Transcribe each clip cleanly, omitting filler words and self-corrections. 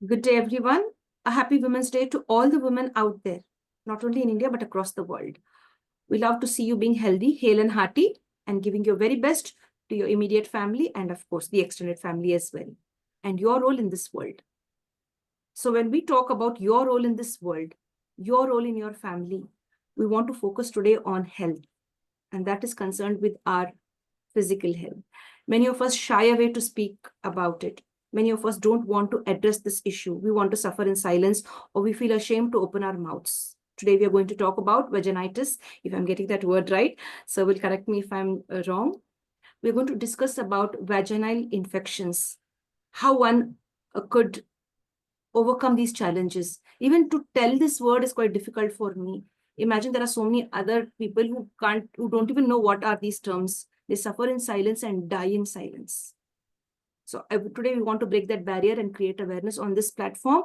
Good day, everyone. A happy Women's Day to all the women out there, not only in India, but across the world. We love to see you being healthy, hale and hearty, and giving your very best to your immediate family and, of course, the extended family as well, and your role in this world. So when we talk about your role in this world, your role in your family, we want to focus today on health, and that is concerned with our physical health. Many of us shy away to speak about it. Many of us don't want to address this issue. We want to suffer in silence, or we feel ashamed to open our mouths. Today, we are going to talk about vaginitis, if I'm getting that word right. So, will correct me if I'm wrong. We're going to discuss about vaginal infections, how one could overcome these challenges. Even to tell this word is quite difficult for me. Imagine there are so many other people who don't even know what are these terms. They suffer in silence and die in silence. So today we want to break that barrier and create awareness on this platform.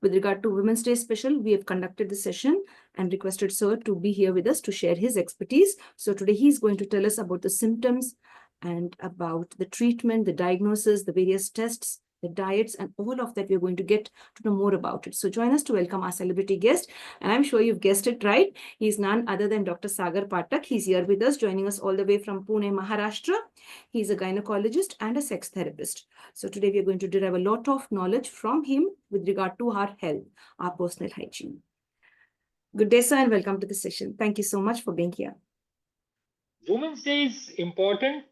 With regard to Women's Day special, we have conducted the session and requested Sir to be here with us to share his expertise. So today he's going to tell us about the symptoms and about the treatment, the diagnosis, the various tests, the diets, and all of that we're going to get to know more about it. So join us to welcome our celebrity guest. And I'm sure you've guessed it right. He's none other than Dr. Sagar Pathak. He's here with us, joining us all the way from Pune, Maharashtra. He's a gynecologist and a sex therapist. So today we are going to derive a lot of knowledge from him with regard to our health, our personal hygiene. Good day, sir, and welcome to the session. Thank you so much for being here. Women's Day is important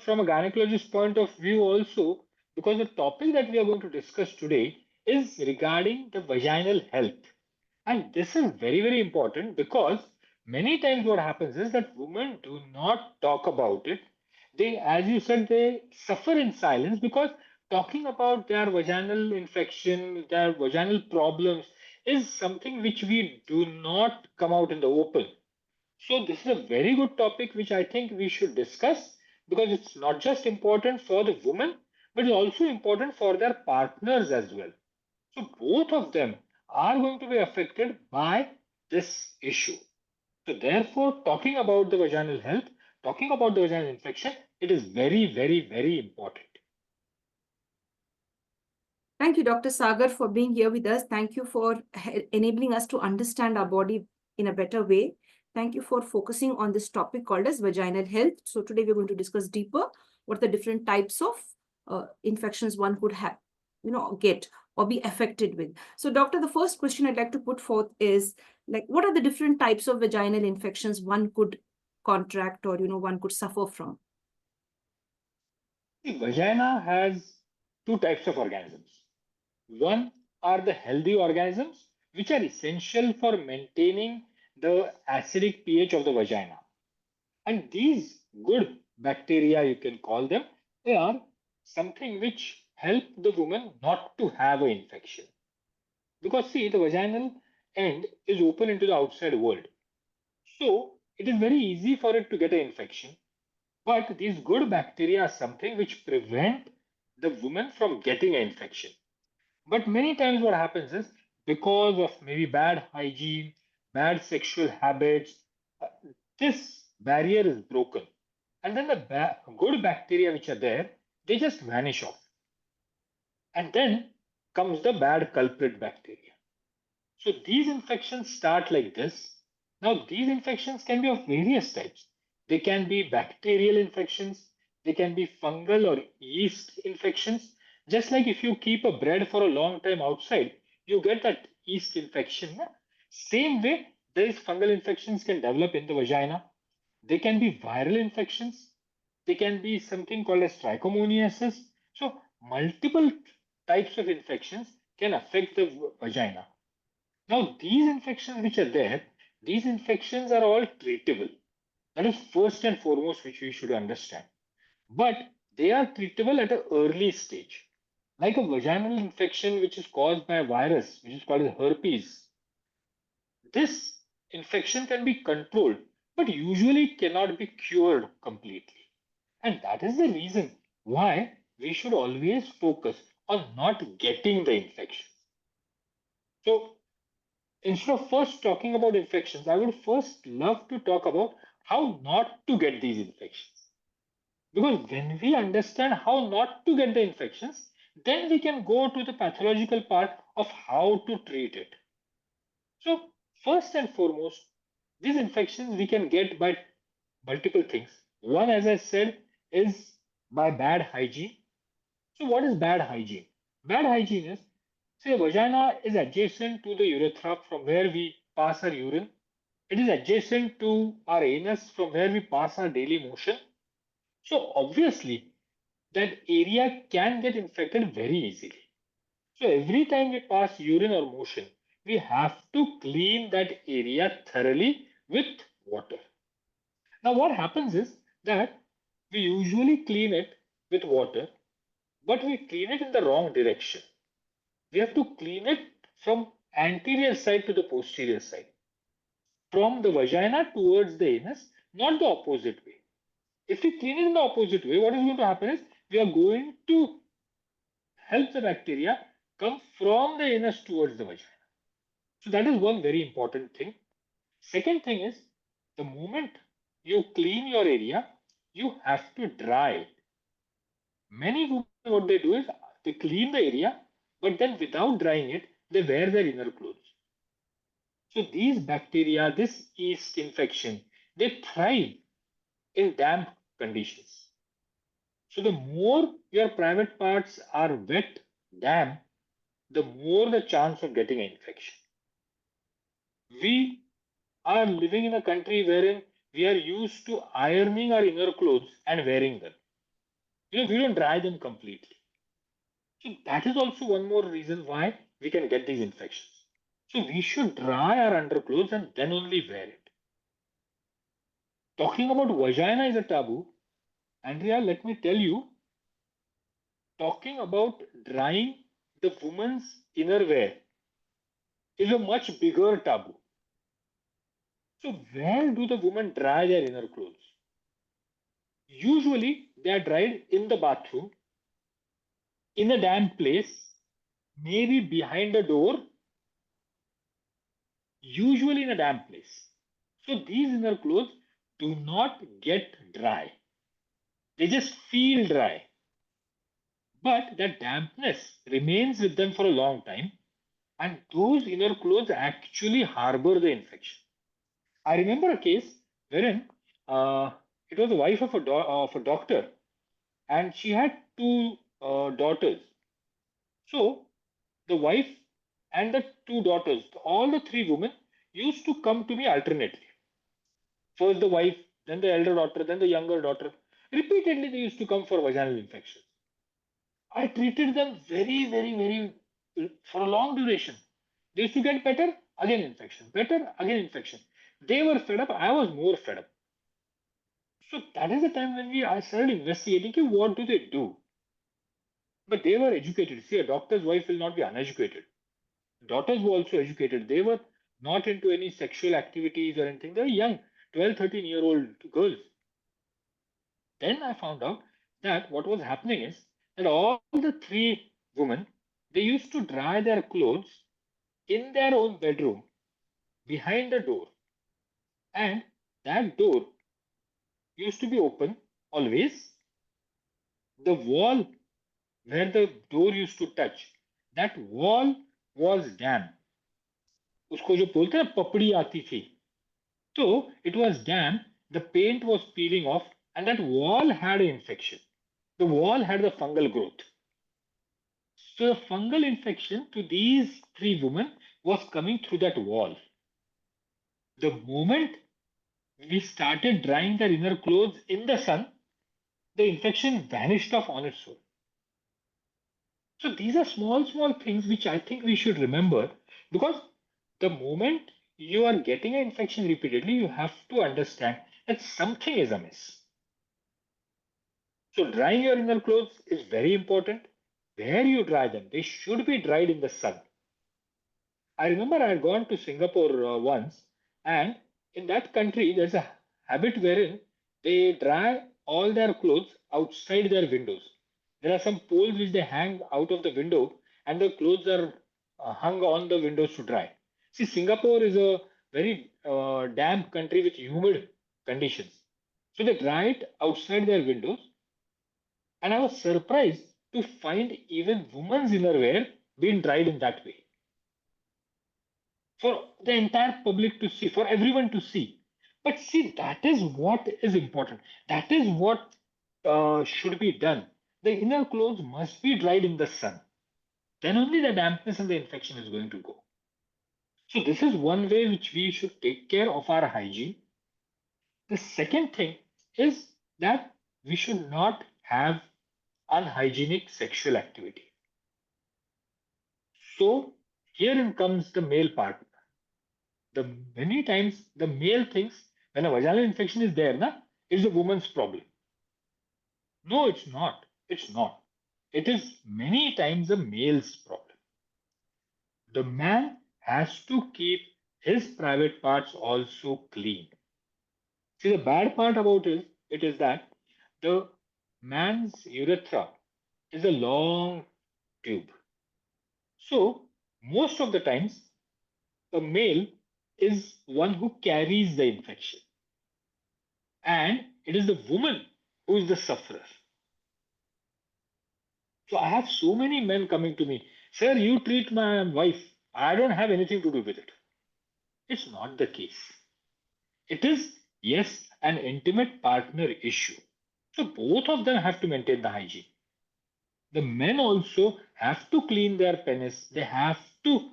from a gynecologist point of view also because the topic that we are going to discuss today is regarding the vaginal health. And this is very, very important because many times what happens is that women do not talk about it. They, as you said, they suffer in silence because talking about their vaginal infection, their vaginal problems is something which we do not come out in the open. So this is a very good topic which I think we should discuss because it's not just important for the women, but it's also important for their partners as well. So both of them are going to be affected by this issue. So therefore, talking about the vaginal health, talking about the vaginal infection, it is very, very, very important. Thank you, Dr. Sagar, for being here with us. Thank you for enabling us to understand our body in a better way. Thank you for focusing on this topic called as vaginal health. So today we're going to discuss deeper what the different types of infections one could have, get or be affected with. So, doctor, the first question I'd like to put forth is like, what are the different types of vaginal infections one could contract or one could suffer from? The vagina has two types of organisms. One are the healthy organisms, which are essential for maintaining the acidic pH of the vagina. And these good bacteria, you can call them, they are something which help the woman not to have an infection. Because see, the vaginal end is open into the outside world. So it is very easy for it to get an infection. But these good bacteria are something which prevent the woman from getting an infection. But many times what happens is because of maybe bad hygiene, bad sexual habits, uh, this barrier is broken. And then the good bacteria which are there, they just vanish off. And then comes the bad culprit bacteria. So these infections start like this. Now, these infections can be of various types. They can be bacterial infections, they can be fungal or yeast infections. Just like if you keep a bread for a long time outside, you get that yeast infection. Same way, these fungal infections can develop in the vagina. They can be viral infections. They can be something called as trichomoniasis. So, multiple types of infections can affect the vagina. Now, these infections which are there, these infections are all treatable. That is first and foremost which we should understand. But they are treatable at an early stage. Like a vaginal infection which is caused by a virus, which is called as herpes. This infection can be controlled, but usually cannot be cured completely. And that is the reason why we should always focus on not getting the infection. So instead of first talking about infections, I would first love to talk about how not to get these infections. Because when we understand how not to get the infections, Then we can go to the pathological part of how to treat it. So, first and foremost, these infections we can get by multiple things. One, as I said, is by bad hygiene. So, what is bad hygiene? Bad hygiene is, say, vagina is adjacent to the urethra from where we pass our urine. It is adjacent to our anus from where we pass our daily motion. So, obviously, that area can get infected very easily. So every time we pass urine or motion, we have to clean that area thoroughly with water. Now what happens is that we usually clean it with water, but we clean it in the wrong direction. We have to clean it from anterior side to the posterior side, from the vagina towards the anus, not the opposite way. If we clean it in the opposite way, what is going to happen is we are going to help the bacteria come from the anus towards the vagina. So that is one very important thing. Second thing is the moment you clean your area, you have to dry it. Many women, what they do is they clean the area, but then without drying it, they wear their inner clothes. So these bacteria, this yeast infection, they thrive in damp conditions. So the more your private parts are wet, damp, the more the chance of getting an infection. We are living in a country wherein we are used to ironing our inner clothes and wearing them. We don't dry them completely. So that is also one more reason why we can get these infections. So we should dry our underclothes and then only wear it. Talking about vagina is a taboo. Andrea, let me tell you, talking about drying the woman's innerwear is a much bigger taboo. So where do the women dry their inner clothes? Usually they are dried in the bathroom, in a damp place, maybe behind a door, usually in a damp place. So these inner clothes do not get dry. They just feel dry. But that dampness remains with them for a long time, and those inner clothes actually harbor the infection. I remember a case wherein it was the wife of a doctor, and she had two daughters. So the wife and the two daughters, all the three women, used to come to me alternately. First the wife, then the elder daughter, then the younger daughter. Repeatedly, they used to come for vaginal infections. I treated them very for a long duration. They used to get better, again infection, better, again infection. They were fed up, I was more fed up. So that is the time when I started investigating okay, what do they do? But they were educated. See, a doctor's wife will not be uneducated. Daughters were also educated. They were not into any sexual activities or anything. They were young, 12, 13-year-old girls. Then I found out that what was happening is that all the three women, they used to dry their clothes in their own bedroom behind the door. And that door used to be open always. The wall where the door used to touch, that wall was damp. उसको जो बोलते हैं ना पपड़ी आती थी So it was damp, the paint was peeling off, and that wall had an infection. The wall had the fungal growth. So the fungal infection to these three women was coming through that wall. The moment we started drying their inner clothes in the sun, the infection vanished off on its own. So these are small things which I think we should remember because the moment you are getting an infection repeatedly, you have to understand that something is amiss. So drying your inner clothes is very important. Where you dry them, they should be dried in the sun. I remember I had gone to Singapore once, and in that country, there's a habit wherein they dry all their clothes outside their windows. There are some poles which they hang out of the window, and the clothes are hung on the windows to dry. See, Singapore is a very damp country with humid conditions. So they dry it outside their windows and I was surprised to find even women's innerwear being dried in that way for the entire public to see, for everyone to see. But see, that is what is important. That is what should be done. The inner clothes must be dried in the sun. Then only the dampness and the infection is going to go. So, this is one way which we should take care of our hygiene. The second thing is that we should not have unhygienic sexual activity. So, herein comes the male part. The many times the male thinks when a vaginal infection is there, na, it's a woman's problem. No, it's not. It's not. It is many times a male's problem. The man has to keep his private parts also clean. See, the bad part about it is that the man's urethra is a long tube. So, most of the times, a male is one who carries the infection, and it is the woman who is the sufferer. So, I have so many men coming to me, sir, you treat my wife, I don't have anything to do with it. It's not the case. It is, yes, an intimate partner issue. So, both of them have to maintain the hygiene. The men also have to clean their penis, they have to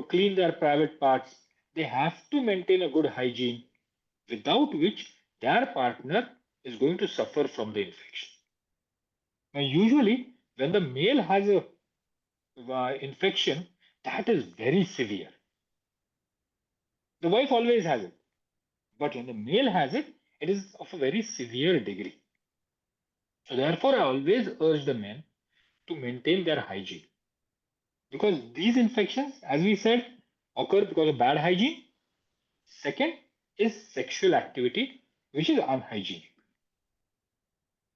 clean their private parts, they have to maintain a good hygiene, without which their partner is going to suffer from the infection. Now, usually, when the male has a infection, that is very severe. The wife always has it, but when the male has it, it is of a very severe degree. So, therefore, I always urge the men to maintain their hygiene. Because these infections, as we said, occur because of bad hygiene. Second is sexual activity, which is unhygienic.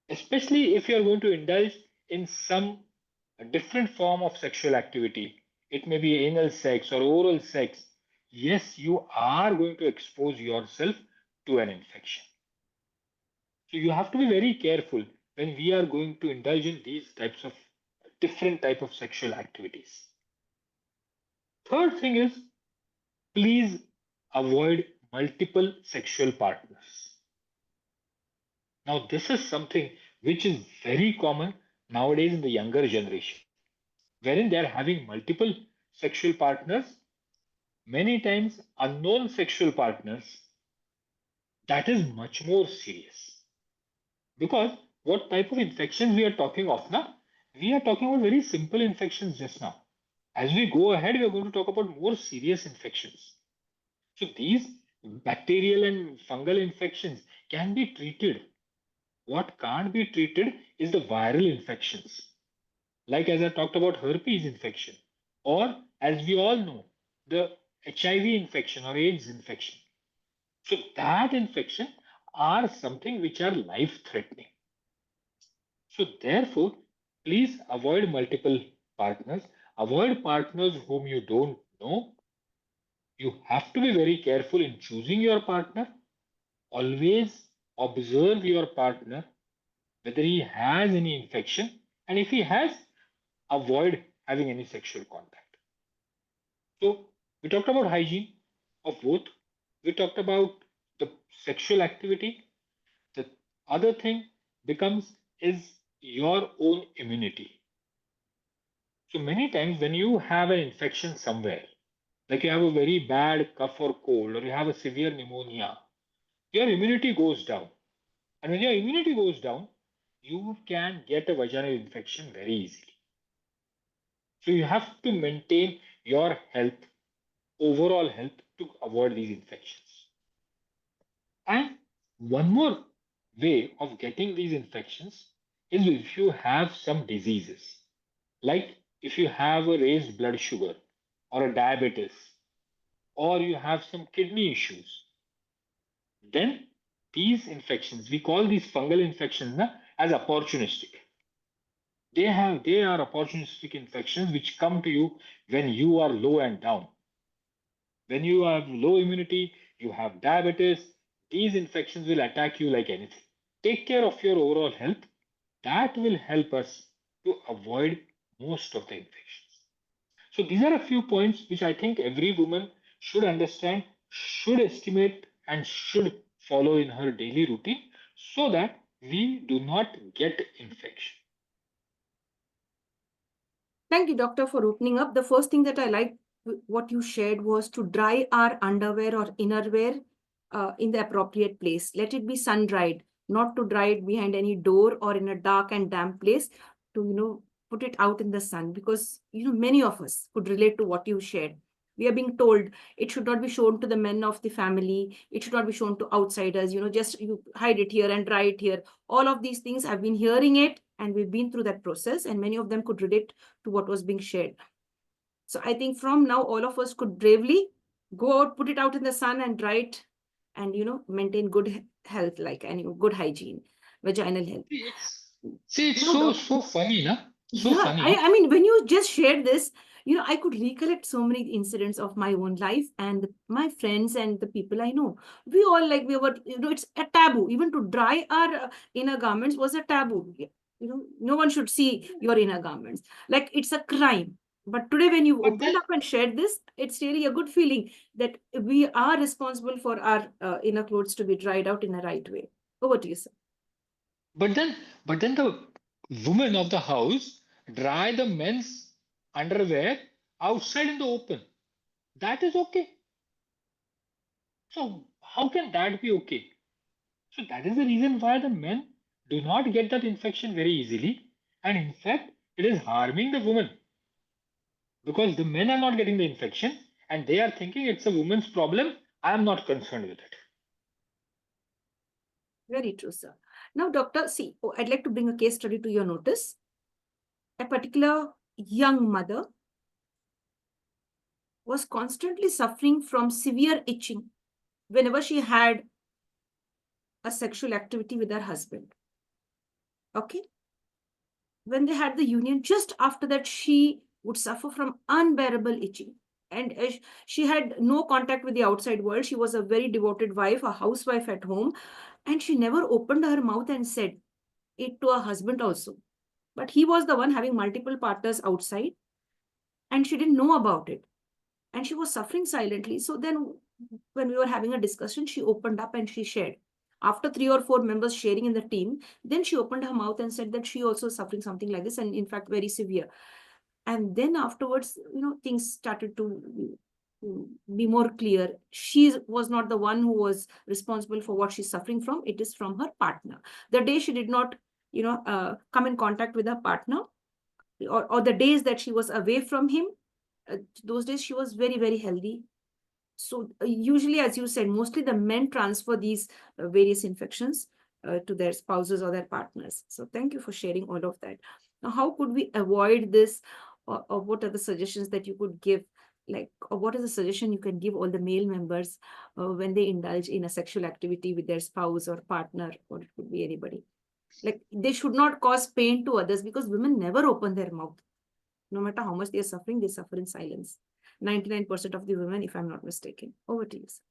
Especially if you are going to indulge in some different form of sexual activity, it may be anal sex or oral sex. Yes, you are going to expose yourself to an infection. So you have to be very careful when we are going to indulge in these types of different type of sexual activities. Third thing is, please avoid multiple sexual partners. Now, this is something which is very common nowadays in the younger generation, wherein they are having multiple sexual partners, many times unknown sexual partners. That is much more serious. Because what type of infections we are talking of now? We are talking about very simple infections just now. As we go ahead, we are going to talk about more serious infections. So these bacterial and fungal infections can be treated. What can't be treated is the viral infections. Like as I talked about herpes infection, or as we all know, the HIV infection or AIDS infection. So that infection are something which are life threatening. So therefore, please avoid multiple partners, avoid partners whom you don't know. You have to be very careful in choosing your partner. Always observe your partner whether he has any infection, and if he has, avoid having any sexual contact. So, we talked about hygiene of both, we talked about the sexual activity. The other thing becomes is your own immunity. So, many times when you have an infection somewhere, like you have a very bad cough or cold, or you have a severe pneumonia, your immunity goes down. And when your immunity goes down, you can get a vaginal infection very easily. So you have to maintain your health, overall health, to avoid these infections. And one more way of getting these infections is if you have some diseases, like if you have a raised blood sugar or a diabetes, or you have some kidney issues, then these infections, we call these fungal infections as opportunistic. They are opportunistic infections which come to you when you are low and down. When you have low immunity, you have diabetes, these infections will attack you like anything. Take care of your overall health. That will help us to avoid most of the infections. So these are a few points which I think every woman should understand, should estimate, and should follow in her daily routine so that we do not get infection. Thank you, doctor, for opening up. The first thing that I liked what you shared was to dry our underwear or innerwear in the appropriate place. Let it be sun dried, not to dry it behind any door or in a dark and damp place. To put it out in the sun, because many of us could relate to what you shared. We are being told it should not be shown to the men of the family. It should not be shown to outsiders. Just you hide it here and dry it here. All of these things, I've been hearing it, and we've been through that process, and many of them could relate to what was being shared. So I think from now, all of us could bravely go out, put it out in the sun and dry it, and maintain good health, like, and good hygiene, vaginal health. It's Now, so funny, na? So yeah, funny. I mean, when you just shared this, I could recollect so many incidents of my own life and my friends and the people I know. We all, like, we were, it's a taboo. Even to dry our inner garments was a taboo. No one should see your inner garments. Like, it's a crime. But today, when you But then opened up and shared this, it's really a good feeling that we are responsible for our inner clothes to be dried out in a right way. Over to you, sir. but then but then the women of the house dry the men's underwear outside in the open. That is okay. So how can that be okay? So that is the reason why the men do not get that infection very easily. And in fact, it is harming the woman because the men are not getting the infection and they are thinking it's a woman's problem. I am not concerned with it. Very true, sir. Now, doctor, see, I'd like to bring a case study to your notice. A particular young mother was constantly suffering from severe itching whenever she had a sexual activity with her husband. Okay? When they had the union, just after that, she would suffer from unbearable itching. And she had no contact with the outside world. She was a very devoted wife, a housewife at home. And she never opened her mouth and said it to her husband also. But he was the one having multiple partners outside, and she didn't know about it. And she was suffering silently. So then, when we were having a discussion, she opened up and she shared. After 3 or 4 members sharing in the team, then she opened her mouth and said that she also is suffering something like this, and in fact, very severe. And then afterwards, things started to be more clear. She was not the one who was responsible for what she's suffering from. It is from her partner. The day she did not, come in contact with her partner, or the days that she was away from him, those days she was very, very healthy. So usually, as you said, mostly the men transfer these various infections to their spouses or their partners. So thank you for sharing all of that. Now, how could we avoid this, or what are the suggestions that you could give? Like, or what is the suggestion you can give all the male members when they indulge in a sexual activity with their spouse or partner, or it could be anybody? Like, they should not cause pain to others, because women never open their mouth. No matter how much they are suffering, they suffer in silence. 99% of the women, if I'm not mistaken. Over to you, sir.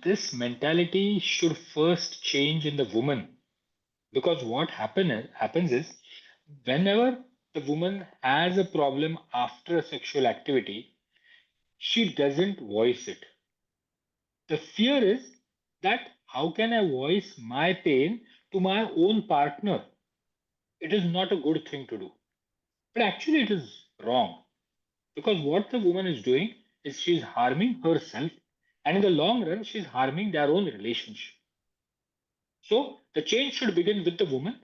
This mentality should first change in the woman because happens is whenever the woman has a problem after a sexual activity, she doesn't voice it. The fear is that how can I voice my pain to my own partner? It is not a good thing to do. But actually, it is wrong because what the woman is doing is she's harming herself, and in the long run, she's harming their own relationship. So, the change should begin with the woman.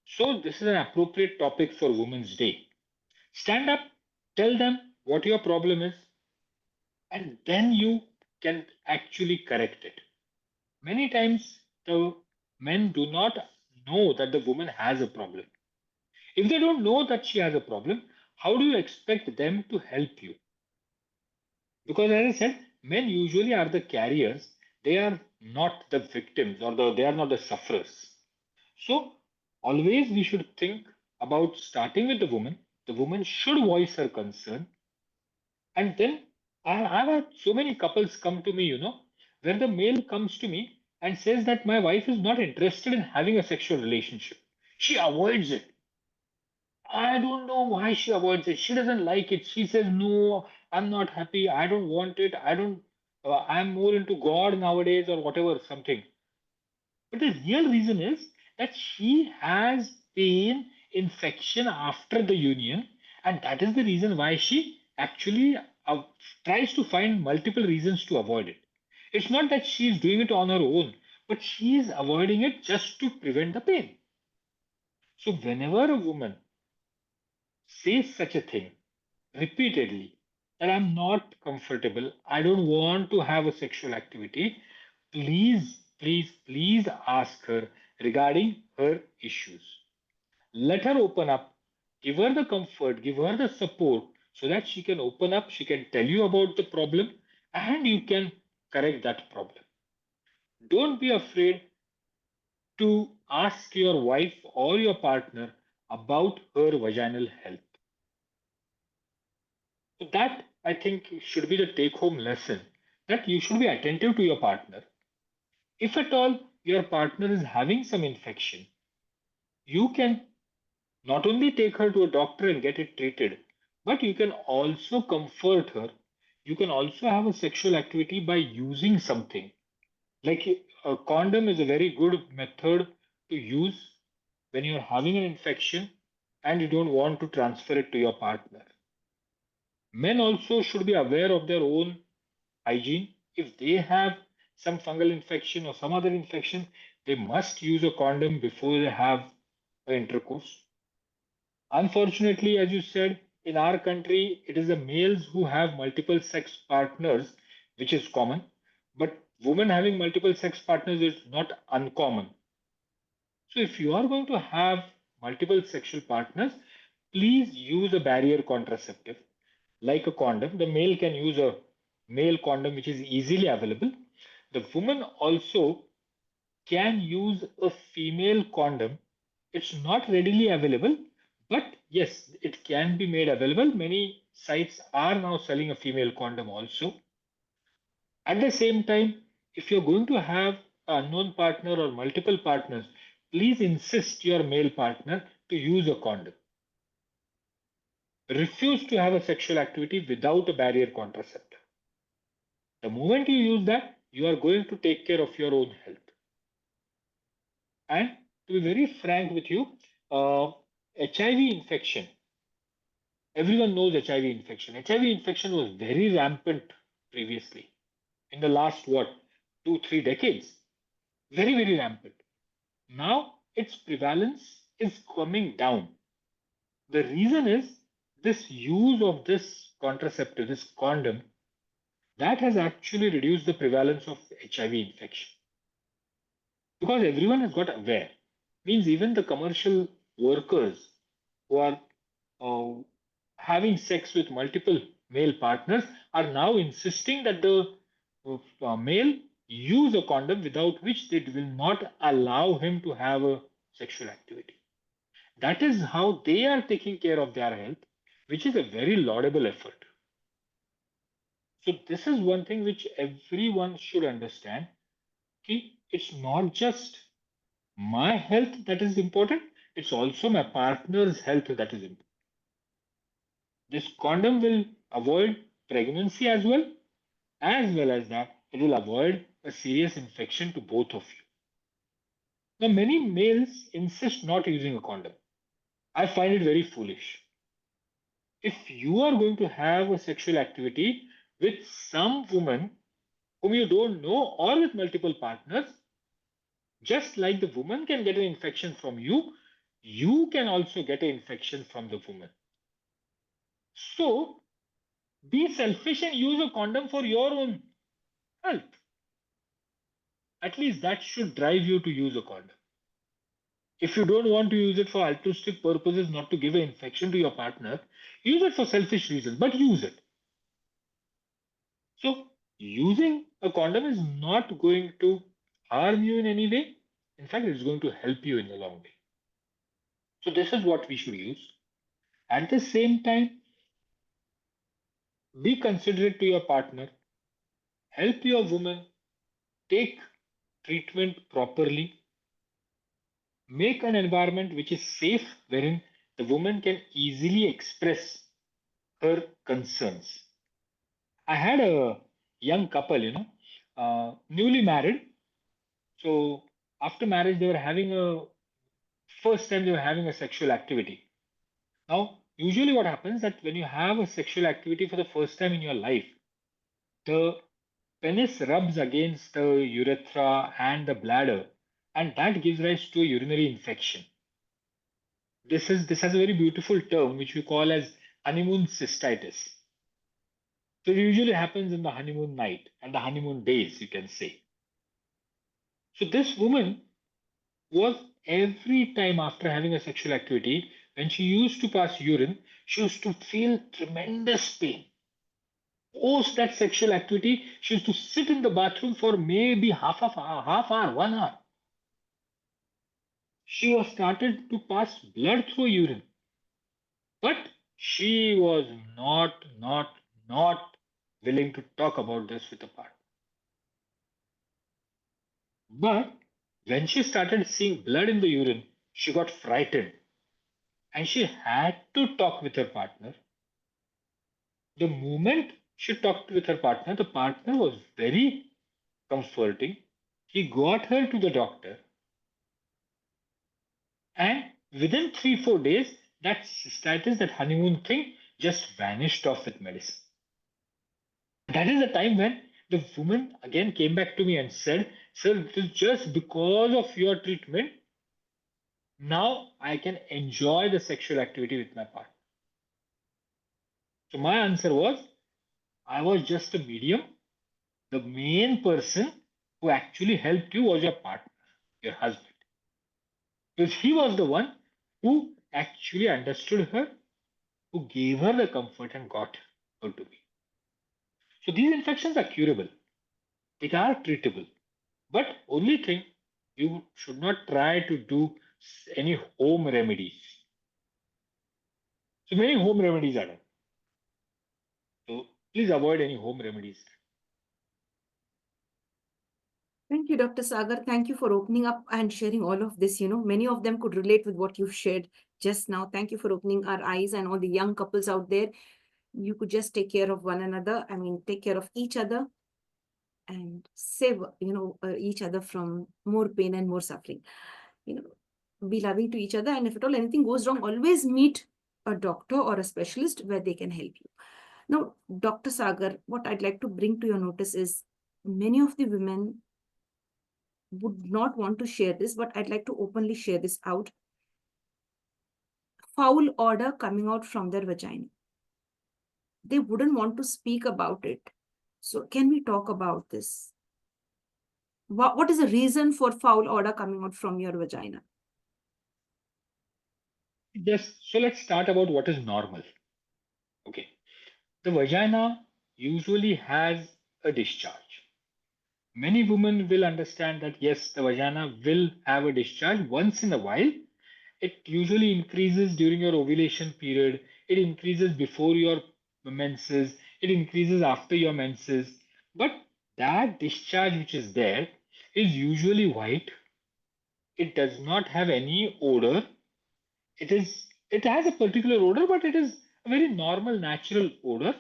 So, this is an appropriate topic for Women's Day. Stand up, tell them what your problem is, and then you can actually correct it. Many times, the men do not know that the woman has a problem. If they don't know that she has a problem, how do you expect them to help you? Because as I said, men usually are the carriers. They are not the victims or they are not the sufferers. So always we should think about starting with the woman. The woman should voice her concern. And then I've had so many couples come to me, where the male comes to me and says that my wife is not interested in having a sexual relationship. She avoids it. I don't know why she avoids it. She doesn't like it. She says, no, I'm not happy. I don't want it. I'm more into God nowadays or whatever, something. But the real reason is that she has pain, infection after the union, and that is the reason why she actually tries to find multiple reasons to avoid it. It's not that she is doing it on her own, but she is avoiding it just to prevent the pain. So, whenever a woman says such a thing repeatedly, that I'm not comfortable, I don't want to have a sexual activity, please ask her regarding her issues. Let her open up, give her the comfort, give her the support so that she can open up, she can tell you about the problem, and you can correct that problem. Don't be afraid to ask your wife or your partner about her vaginal health. So that I think should be the take home lesson, that you should be attentive to your partner. If at all your partner is having some infection, you can not only take her to a doctor and get it treated, but you can also comfort her. You can also have a sexual activity by using something. Like a condom is a very good method to use when you're having an infection and you don't want to transfer it to your partner. Men also should be aware of their own hygiene. If they have some fungal infection or some other infection, they must use a condom before they have intercourse. Unfortunately, as you said, in our country, it is the males who have multiple sex partners, which is common. But women having multiple sex partners is not uncommon. So, if you are going to have multiple sexual partners, please use a barrier contraceptive like a condom. The male can use a male condom, which is easily available. The woman also can use a female condom. It's not readily available, but yes, it can be made available. Many sites are now selling a female condom also. At the same time, if you're going to have an unknown partner or multiple partners, please insist your male partner to use a condom. Refuse to have a sexual activity without a barrier contraceptive. The moment you use that, you are going to take care of your own health. And to be very frank with you, HIV infection, everyone knows HIV infection. HIV infection was very rampant previously in the last, what, 2, 3 decades. Very, very rampant. Now its prevalence is coming down. The reason is this use of this contraceptive, this condom, that has actually reduced the prevalence of HIV infection because everyone has got aware. Means even the commercial workers who are uh, having sex with multiple male partners are now insisting that the male use a condom without which they will not allow him to have a sexual activity. That is how they are taking care of their health, which is a very laudable effort. So this is one thing which everyone should understand. Okay, it's not just my health that is important, it's also my partner's health that is important. This condom will avoid pregnancy as well as that it will avoid a serious infection to both of you. Now, many males insist not using a condom. I find it very foolish. If you are going to have a sexual activity with some woman whom you don't know or with multiple partners, just like the woman can get an infection from you, you can also get an infection from the woman. So, be selfish and use a condom for your own health. At least that should drive you to use a condom. If you don't want to use it for altruistic purposes, not to give an infection to your partner, use it for selfish reasons, but use it. So, using a condom is not going to harm you in any way. In fact, it's going to help you in the long way. So, this is what we should use. At the same time, be considerate to your partner, help your woman take treatment properly, make an environment which is safe wherein the woman can easily express her concerns. I had a young couple, newly married. So after marriage, they were having a first time they were having a sexual activity. Now, usually what happens that when you have a sexual activity for the first time in your life, the penis rubs against the urethra and the bladder, and that gives rise to a urinary infection. This has a very beautiful term which we call as honeymoon cystitis. So it usually happens in the honeymoon night and the honeymoon days, you can say. So this woman was every time after having a sexual activity, when she used to pass urine, she used to feel tremendous pain. Post that sexual activity, she used to sit in the bathroom for maybe half hour, 1 hour. She was started to pass blood through urine, but she was not willing to talk about this with a partner. But when she started seeing blood in the urine, she got frightened and she had to talk with her partner. The moment she talked with her partner, the partner was very comforting. He got her to the doctor, and within 3 4 days, that cystitis, that honeymoon thing, just vanished off with medicine. That is the time when the woman again came back to me and said, "Sir, it is just because of your treatment. Now I can enjoy the sexual activity with my partner." So my answer was, I was just a medium. The main person who actually helped you was your partner, your husband. Because he was the one who actually understood her, who gave her the comfort and got her to be. So these infections are curable, they are treatable. But only thing, you should not try to do any home remedies. So many home remedies are done. So please avoid any home remedies. Thank you, Dr. Sagar. Thank you for opening up and sharing all of this. Many of them could relate with what you've shared just now. Thank you for opening our eyes, and all the young couples out there. You could just take care of one another. Take care of each other and save, each other from more pain and more suffering. Be loving to each other. And if at all anything goes wrong, always meet a doctor or a specialist where they can help you. Now, Dr. Sagar, what I'd like to bring to your notice is many of the women would not want to share this, but I'd like to openly share this out. Foul odor coming out from their vagina. They wouldn't want to speak about it. So can we talk about this? What is the reason for foul odor coming out from your vagina? Just so let's start about what is normal. Okay. The vagina usually has a discharge. Many women will understand that yes, the vagina will have a discharge once in a while. It usually increases during your ovulation period, it increases before your menses, it increases after your menses. But that discharge which is there is usually white. It does not have any odor. It has a particular odor, but it is a very normal, natural odor.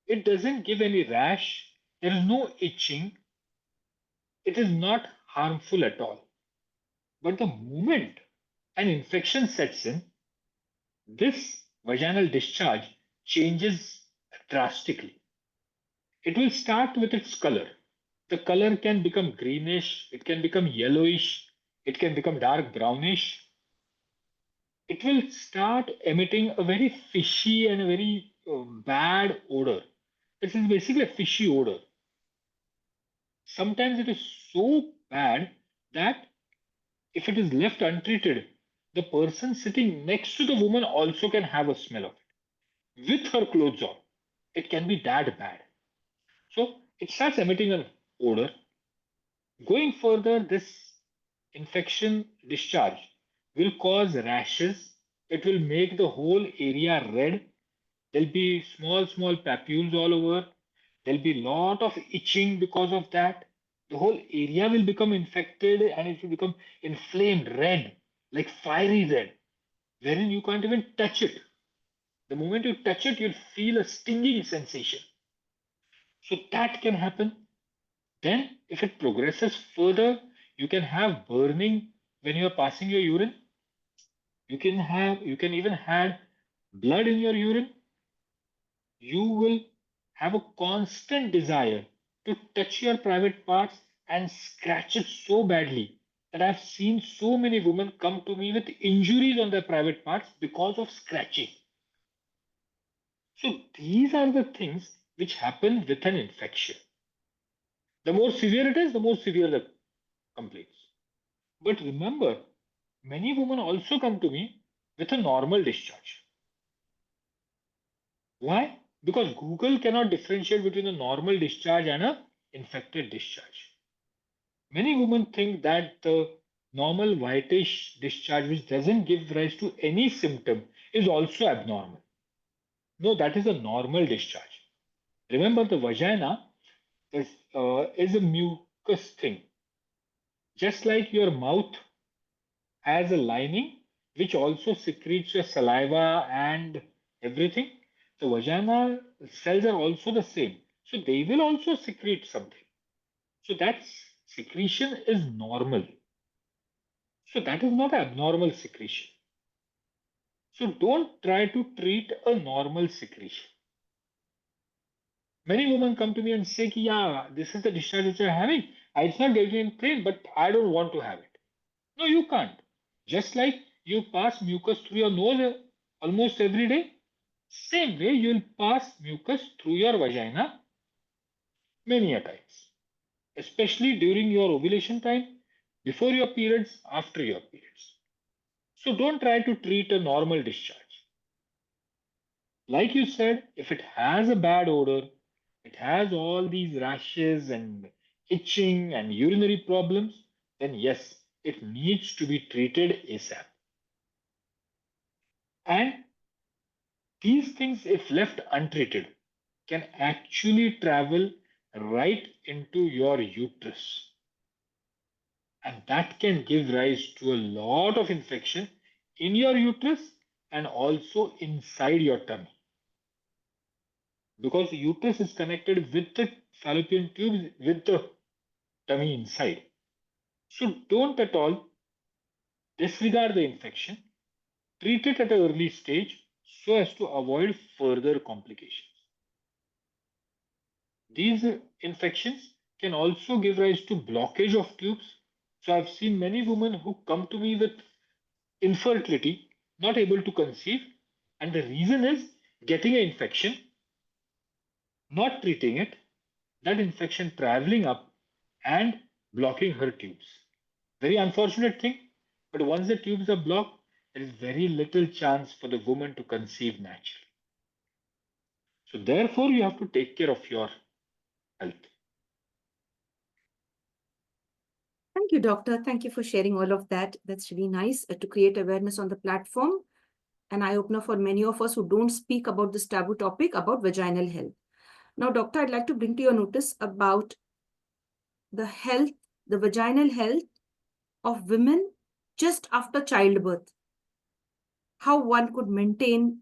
It doesn't give any rash. There is no itching. It is not harmful at all. But the moment an infection sets in, this vaginal discharge changes drastically. It will start with its color. The color can become greenish, it can become yellowish, it can become dark brownish. It will start emitting a very fishy and a very bad odor. This is basically a fishy odor. Sometimes it is so bad that if it is left untreated, the person sitting next to the woman also can have a smell of it with her clothes on. It can be that bad. So it starts emitting an odor. Going further, this infection discharge will cause rashes. It will make the whole area red. There'll be small papules all over. There'll be lot of itching because of that. The whole area will become infected and it will become inflamed red, like fiery red. wherein you can't even touch it. The moment you touch it, you'll feel a stinging sensation. So that can happen. Then, if it progresses further, you can have burning when you are passing your urine. You can even have blood in your urine. You will have a constant desire to touch your private parts and scratch it so badly that I've seen so many women come to me with injuries on their private parts because of scratching. So these are the things which happen with an infection. The more severe it is, the more severe the complaints. But remember, many women also come to me with a normal discharge. Why? Because Google cannot differentiate between a normal discharge and a infected discharge. Many women think that the normal whitish discharge, which doesn't give rise to any symptom, is also abnormal. No, that is a normal discharge. Remember, the vagina is a mucus thing. Just like your mouth has a lining which also secretes your saliva and everything, the vagina cells are also the same. So they will also secrete something. So that secretion is normal. So that is not abnormal secretion. So don't try to treat a normal secretion. Many women come to me and say, yeah, this is the discharge which I'm having. It's not getting in pain, but I don't want to have it. No, you can't. Just like you pass mucus through your nose almost every day, same way you'll pass mucus through your vagina many a times, especially during your ovulation time, before your periods, after your periods. So don't try to treat a normal discharge. Like you said, if it has a bad odor, it has all these rashes and itching and urinary problems, then yes, it needs to be treated ASAP. And these things, if left untreated, can actually travel right into your uterus. And that can give rise to a lot of infection in your uterus and also inside your tummy. Because the uterus is connected with the fallopian tubes with the tummy inside. So don't at all disregard the infection. Treat it at an early stage so as to avoid further complications. These infections can also give rise to blockage of tubes. So I've seen many women who come to me with infertility, not able to conceive, and the reason is getting an infection, not treating it, that infection traveling up and blocking her tubes. Very unfortunate thing, but once the tubes are blocked, there is very little chance for the woman to conceive naturally. So therefore, you have to take care of your health. Thank you, doctor. Thank you for sharing all of that. That's really nice to create awareness on the platform. An eye-opener for many of us who don't speak about this taboo topic about vaginal health. Now, doctor, I'd like to bring to your notice about the health, the vaginal health of women just after childbirth. How one could maintain,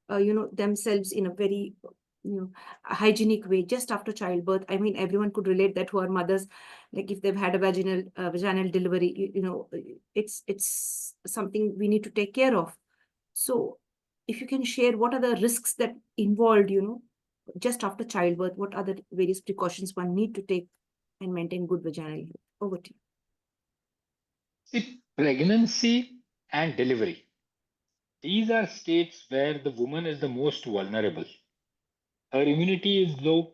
themselves in a very, hygienic way just after childbirth. I mean, everyone could relate that to our mothers, like if they've had a vaginal delivery, it's something we need to take care of. So, if you can share what are the risks that involved, just after childbirth, what are the various precautions one need to take and maintain good vaginal health? Over to you. See, pregnancy and delivery. These are states where the woman is the most vulnerable. Her immunity is low,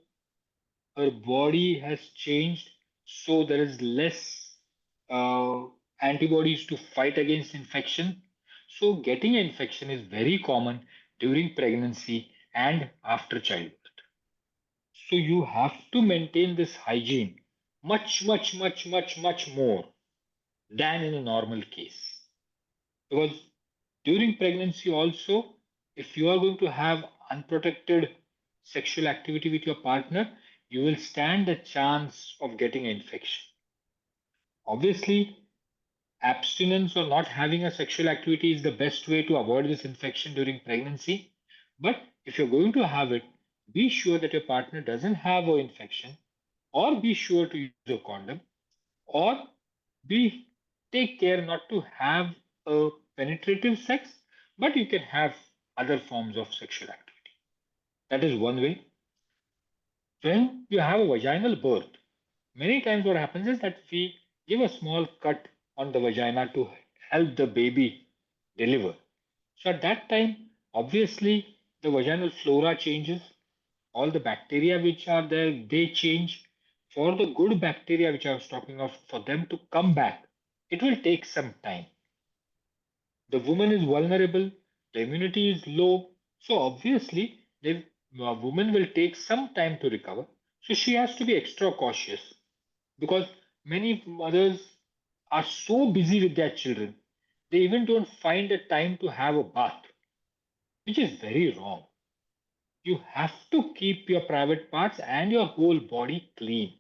her body has changed, so there is less uh, antibodies to fight against infection. So, getting an infection is very common during pregnancy and after childbirth. So, you have to maintain this hygiene much, much, much, much, much more than in a normal case. Because during pregnancy, also, if you are going to have unprotected sexual activity with your partner, you will stand a chance of getting an infection. Obviously, abstinence or not having a sexual activity is the best way to avoid this infection during pregnancy. But if you're going to have it, be sure that your partner doesn't have an infection, or be sure to use a condom, or be take care not to have a penetrative sex, but you can have other forms of sexual activity. That is one way. When you have a vaginal birth, many times what happens is that we give a small cut on the vagina to help the baby deliver. So at that time, obviously, the vaginal flora changes. All the bacteria which are there, they change. For the good bacteria which I was talking of, for them to come back, it will take some time. The woman is vulnerable, the immunity is low, so obviously the woman will take some time to recover. So she has to be extra cautious because many mothers are so busy with their children, they even don't find a time to have a bath, which is very wrong. You have to keep your private parts and your whole body clean.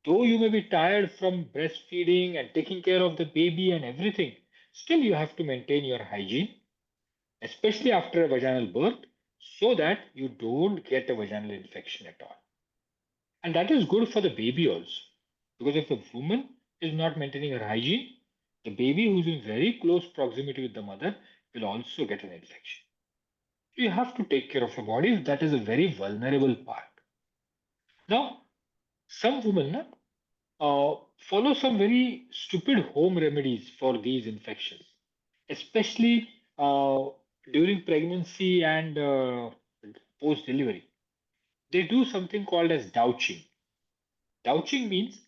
Though you may be tired from breastfeeding and taking care of the baby and everything, still you have to maintain your hygiene, especially after a vaginal birth, so that you don't get a vaginal infection at all. And that is good for the baby also. Because if the woman is not maintaining her hygiene, the baby who's in very close proximity with the mother will also get an infection. You have to take care of your body. That is a very vulnerable part. Now, some women follow some very stupid home remedies for these infections, especially during pregnancy and post delivery. They do something called as douching. Douching means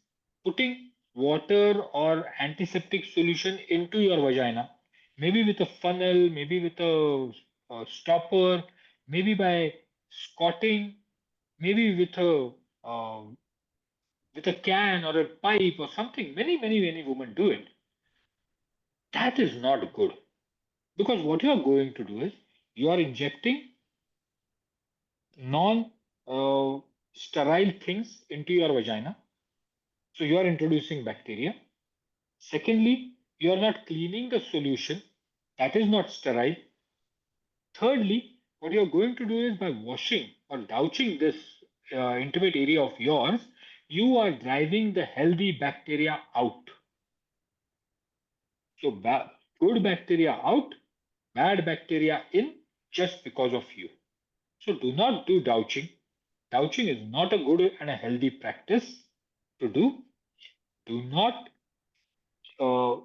putting water or antiseptic solution into your vagina, maybe with a funnel, maybe with a stopper, maybe by scotting, maybe uh, with a can or a pipe or something. Many women do it. That is not good because what you are going to do is you are injecting non sterile things into your vagina. So you are introducing bacteria. Secondly, you are not cleaning the solution. That is not sterile. Thirdly, what you are going to do is by washing or douching this intimate area of yours, you are driving the healthy bacteria out. So good bacteria out, bad bacteria in just because of you. So do not do douching. Douching is not a good and a healthy practice to do. Do not uh,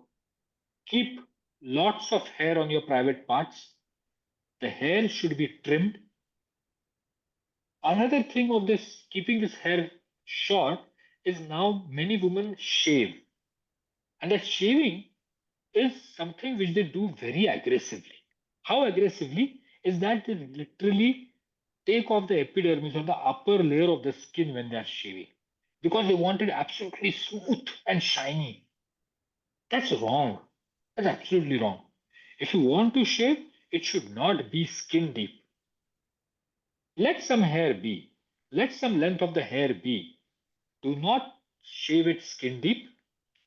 keep lots of hair on your private parts. The hair should be trimmed. Another thing of this keeping this hair short is now many women shave. And that shaving is something which they do very aggressively. How aggressively is that they literally take off the epidermis or the upper layer of the skin when they are shaving because they want it absolutely smooth and shiny. That's wrong. That's absolutely wrong. If you want to shave, it should not be skin deep. Let some hair be. Let some length of the hair be. Do not shave it skin deep.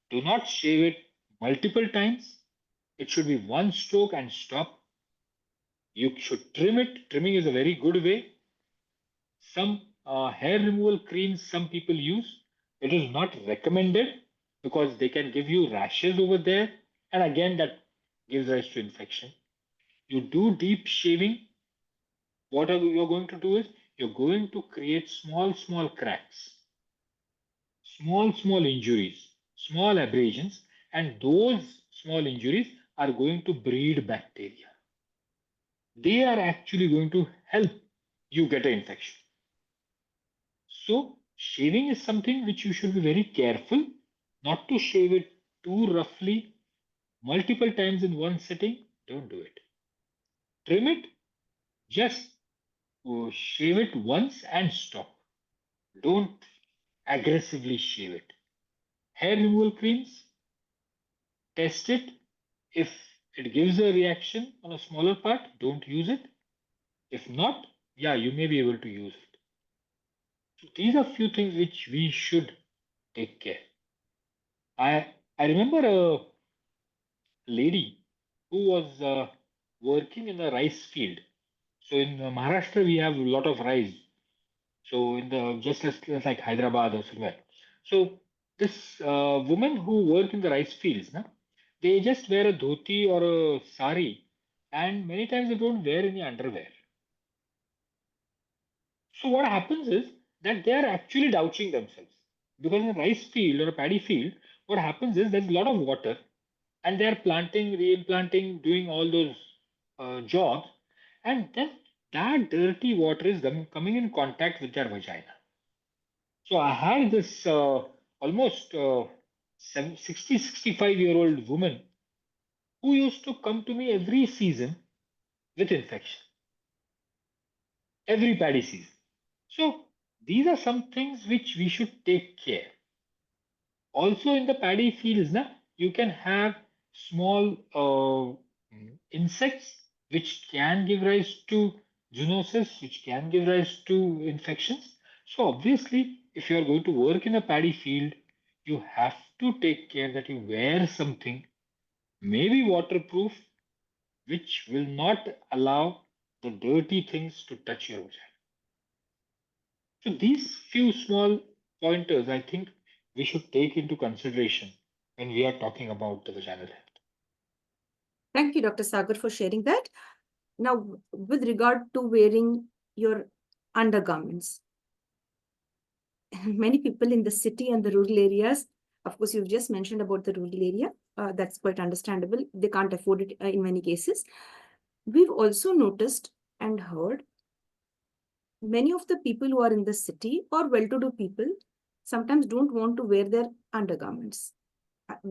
Do not shave it multiple times. It should be one stroke and stop. You should trim it. Trimming is a very good way. Some hair removal creams some people use. It is not recommended because they can give you rashes over there, and again that gives rise to infection. You do deep shaving. What are you going to do is you're going to create small cracks, small injuries, small abrasions, and those small injuries are going to breed bacteria. They are actually going to help you get an infection. So, shaving is something which you should be very careful not to shave it too roughly, multiple times in one sitting. Don't do it. Trim it, just shave it once and stop. Don't aggressively shave it. Hair removal creams, test it. If it gives a reaction on a smaller part, don't use it. If not, yeah, you may be able to use it. So these are few things which we should take care. I I remember a lady who was working in a rice field. So in Maharashtra, we have a lot of rice. So in the just as like Hyderabad or somewhere. So this woman who work in the rice fields, na, they just wear a dhoti or a sari, and many times they don't wear any underwear. So what happens is that they are actually douching themselves because in a rice field or a paddy field, what happens is there's a lot of water, and they are planting, reimplanting, doing all those jobs, and then that dirty water is coming in contact with their vagina. So I had this almost 60, 65-year-old woman who used to come to me every season with infection, every paddy season. So these are some things which we should take care. Also in the paddy fields, na, you can have small insects which can give rise to zoonosis, which can give rise to infections. So obviously, if you are going to work in a paddy field, you have to take care that you wear something, maybe waterproof, which will not allow the dirty things to touch your vagina. So these few small pointers, I think we should take into consideration when we are talking about the vaginal health. Thank you, Dr. Sagar, for sharing that. Now, with regard to wearing your undergarments, many people in the city and the rural areas, of course, you've just mentioned about the rural area. That's quite understandable. They can't afford it in many cases. We've also noticed and heard many of the people who are in the city or well-to-do people sometimes don't want to wear their undergarments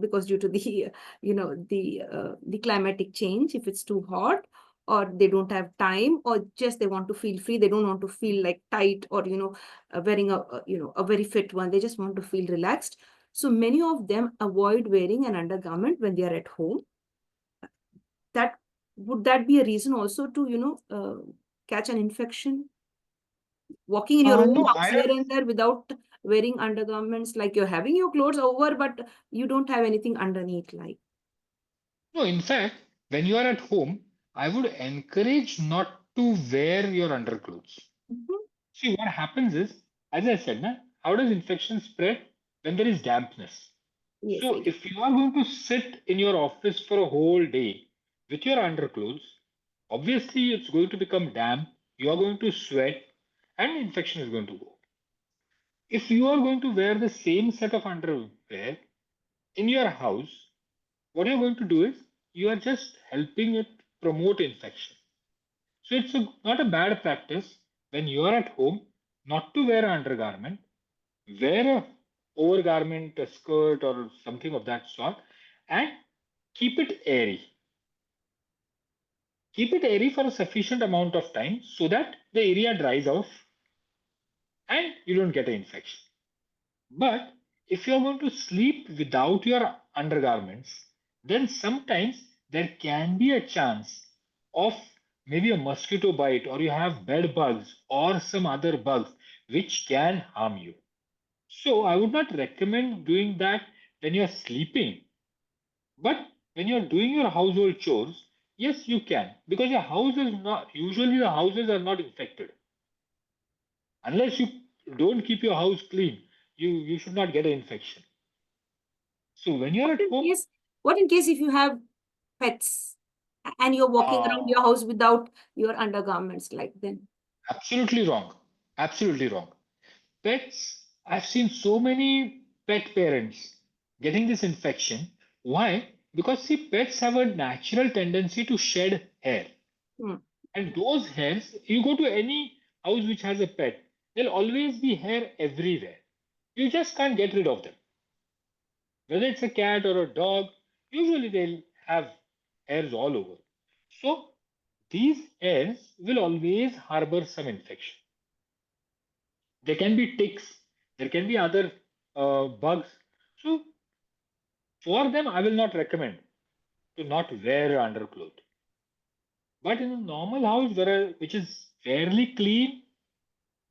because due to the the climatic change, if it's too hot, or they don't have time, or just they want to feel free, they don't want to feel like tight, or wearing a very fit one, they just want to feel relaxed. So many of them avoid wearing an undergarment when they are at home. That would that be a reason also to catch an infection, walking in your own No, house here and there without wearing undergarments, like you're having your clothes over but you don't have anything underneath, like. no. In fact, when you are at home, I would encourage not to wear your underclothes. Mhm. See, what happens is, as I said, na, how does infection spread? When there is dampness. Yes, So, exactly. if you are going to sit in your office for a whole day with your underclothes, obviously it's going to become damp, you are going to sweat, and infection is going to go. If you are going to wear the same set of underwear in your house, what you're going to do is you are just helping it promote infection. So it's not a bad practice when you are at home not to wear an undergarment, wear a overgarment, a skirt, or something of that sort, and keep it airy. Keep it airy for a sufficient amount of time so that the area dries off and you don't get an infection. But if you're going to sleep without your undergarments, then sometimes there can be a chance of maybe a mosquito bite, or you have bed bugs or some other bugs which can harm you. So I would not recommend doing that when you're sleeping. But when you're doing your household chores, yes, you can, because your house is not, usually the houses are not infected. Unless you don't keep your house clean, you should not get an infection. So when you're What at in home, case, what in case if you have pets and you're walking around uh, your house without your undergarments, like then? absolutely wrong. Absolutely wrong. Pets, I've seen so many pet parents getting this infection. Why? Because see, pets have a natural tendency to shed hair. Hmm. And those hairs, you go to any house which has a pet, there'll always be hair everywhere. You just can't get rid of them. Whether it's a cat or a dog, usually they'll have hairs all over. So these hairs will always harbor some infection. There can be ticks, there can be other bugs. So for them, I will not recommend to not wear underclothes. But in a normal house which is fairly clean,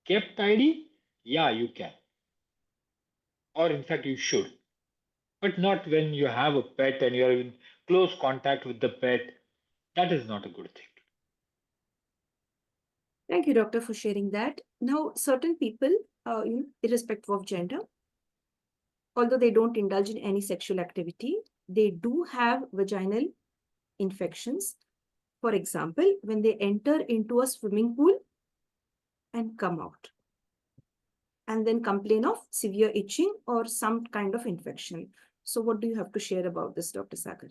kept tidy, yeah, you can. Or in fact, you should. but not when you have a pet and you're in close contact with the pet. That is not a good thing. Thank you, doctor, for sharing that. Now, certain people, irrespective of gender, although they don't indulge in any sexual activity, they do have vaginal infections. For example, when they enter into a swimming pool and come out, and then complain of severe itching or some kind of infection. So, what do you have to share about this, Dr. Sagar?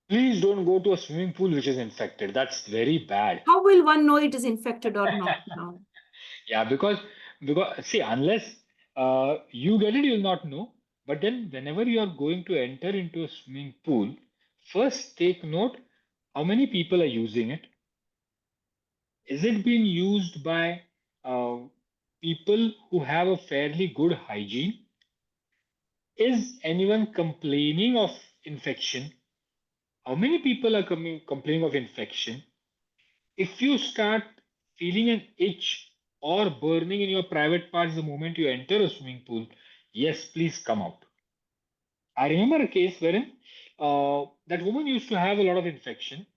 Please don't go to a swimming pool which is infected. That's very bad. How will one know it is infected or not now? Yeah, because see, unless you get it, you'll not know. But then, whenever you are going to enter into a swimming pool, first take note how many people are using it. Is it being used by uh, people who have a fairly good hygiene? Is anyone complaining of infection? How many people are complaining of infection? If you start feeling an itch or burning in your private parts the moment you enter a swimming pool, yes, please come out. I remember a case wherein that woman used to have a lot of infection.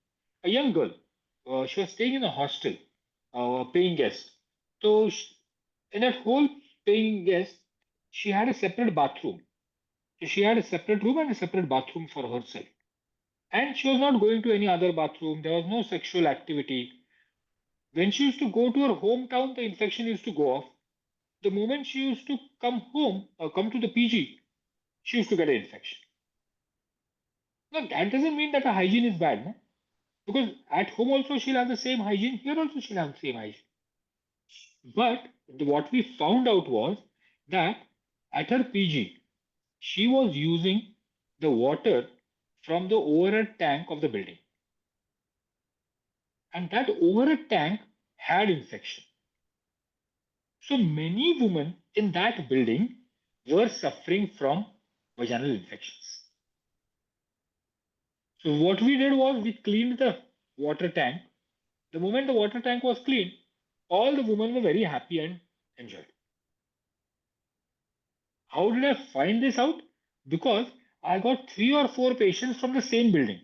A young girl, she was staying in a hostel, paying guest. So, in that whole paying guest, she had a separate bathroom. So she had a separate room and a separate bathroom for herself. And she was not going to any other bathroom. There was no sexual activity. When she used to go to her hometown, the infection used to go off. The moment she used to come home or come to the PG, she used to get an infection. Now, that doesn't mean that her hygiene is bad, no? Because at home also she'll have the same hygiene, here also she'll have the same hygiene. But what we found out was that at her PG, she was using the water from the overhead tank of the building. And that overhead tank had infection. So many women in that building were suffering from vaginal infections. So what we did was we cleaned the water tank. The moment the water tank was cleaned, all the women were very happy and enjoyed. How did I find this out? Because I got 3 or 4 patients from the same building.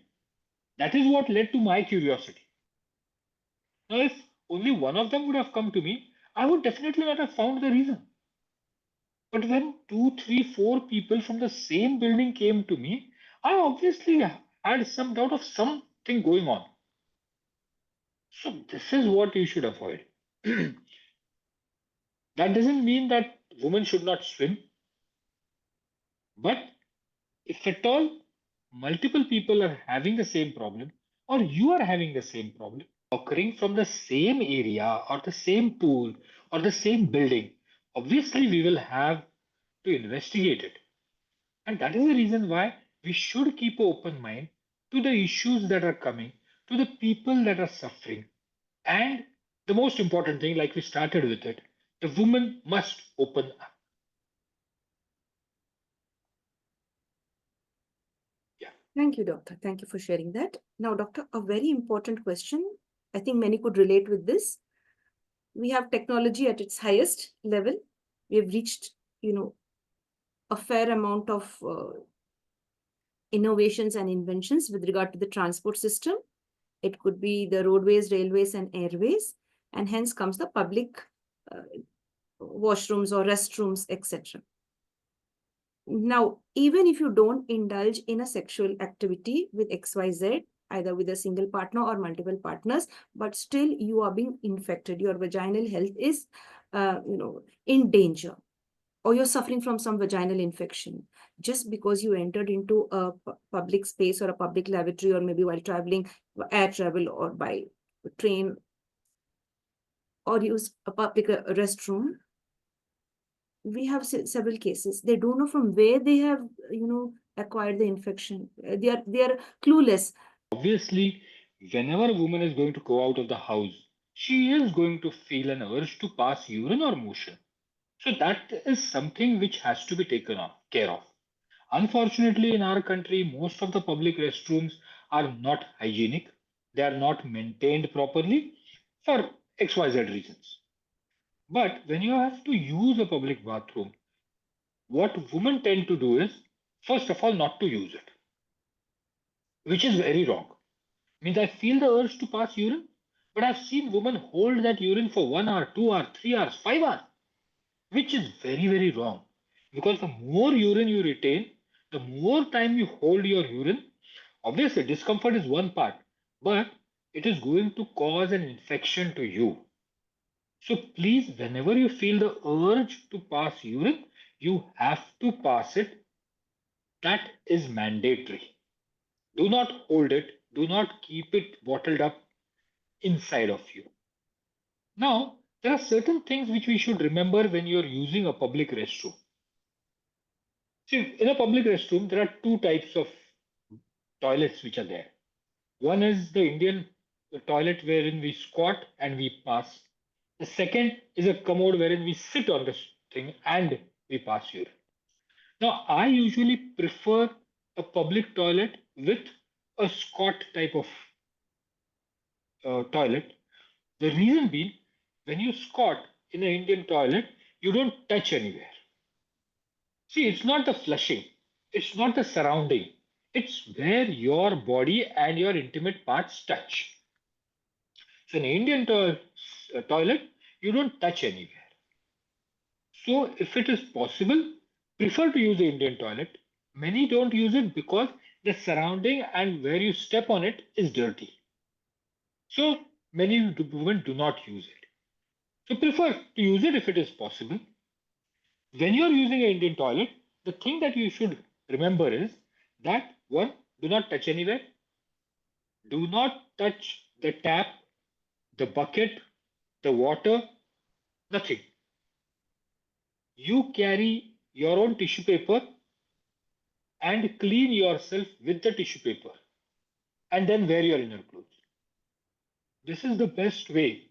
That is what led to my curiosity. Now, if only one of them would have come to me, I would definitely not have found the reason. But when two, three, 4 people from the same building came to me, I obviously had some doubt of something going on. So, this is what you should avoid. That doesn't mean that women should not swim, but if at all multiple people are having the same problem, or you are having the same problem, occurring from the same area or the same pool or the same building, obviously we will have to investigate it. And that is the reason why we should keep an open mind to the issues that are coming, to the people that are suffering. And the most important thing, like we started with it, the woman must open up. Yeah. Thank you, doctor. Thank you for sharing that. Now, doctor, a very important question. I think many could relate with this. We have technology at its highest level. We have reached, a fair amount of innovations and inventions with regard to the transport system. It could be the roadways, railways, and airways, and hence comes the public uh, washrooms or restrooms, etc. Now, even if you don't indulge in a sexual activity with XYZ, either with a single partner or multiple partners, but still you are being infected, your vaginal health is, in danger, or you're suffering from some vaginal infection, just because you entered into a public space or a public lavatory, or maybe while traveling, air travel or by train, or use a public restroom. We have several cases. They don't know from where they have, acquired the infection. They are clueless. Obviously, whenever a woman is going to go out of the house, she is going to feel an urge to pass urine or motion. So that is something which has to be taken care of. Unfortunately, in our country, most of the public restrooms are not hygienic. They are not maintained properly for XYZ reasons. But when you have to use a public bathroom, What women tend to do is, first of all, not to use it, which is very wrong. Means I feel the urge to pass urine, but I've seen women hold that urine for 1 hour, 2 hours, 3 hours, 5 hours, which is very, very wrong. Because the more urine you retain, the more time you hold your urine, obviously discomfort is one part, but it is going to cause an infection to you. So please, whenever you feel the urge to pass urine, you have to pass it. That is mandatory. Do not hold it. Do not keep it bottled up inside of you. Now, there are certain things which we should remember when you're using a public restroom. See, in a public restroom, there are two types of toilets which are there. One is the Indian toilet wherein we squat and we pass. The second is a commode wherein we sit on this thing and we pass urine. Now, I usually prefer a public toilet with a squat type of toilet. The reason being, when you squat in an Indian toilet, you don't touch anywhere. See, it's not the flushing, it's not the surrounding, it's where your body and your intimate parts touch. So, in an Indian toilet, you don't touch anywhere. So, if it is possible, prefer to use the Indian toilet. Many don't use it because the surrounding and where you step on it is dirty. So, many women do not use it. So, prefer to use it if it is possible. When you are using an Indian toilet, the thing that you should remember is that one, do not touch anywhere, do not touch the tap, the bucket, the water, nothing. You carry your own tissue paper and clean yourself with the tissue paper and then wear your inner clothes. This is the best way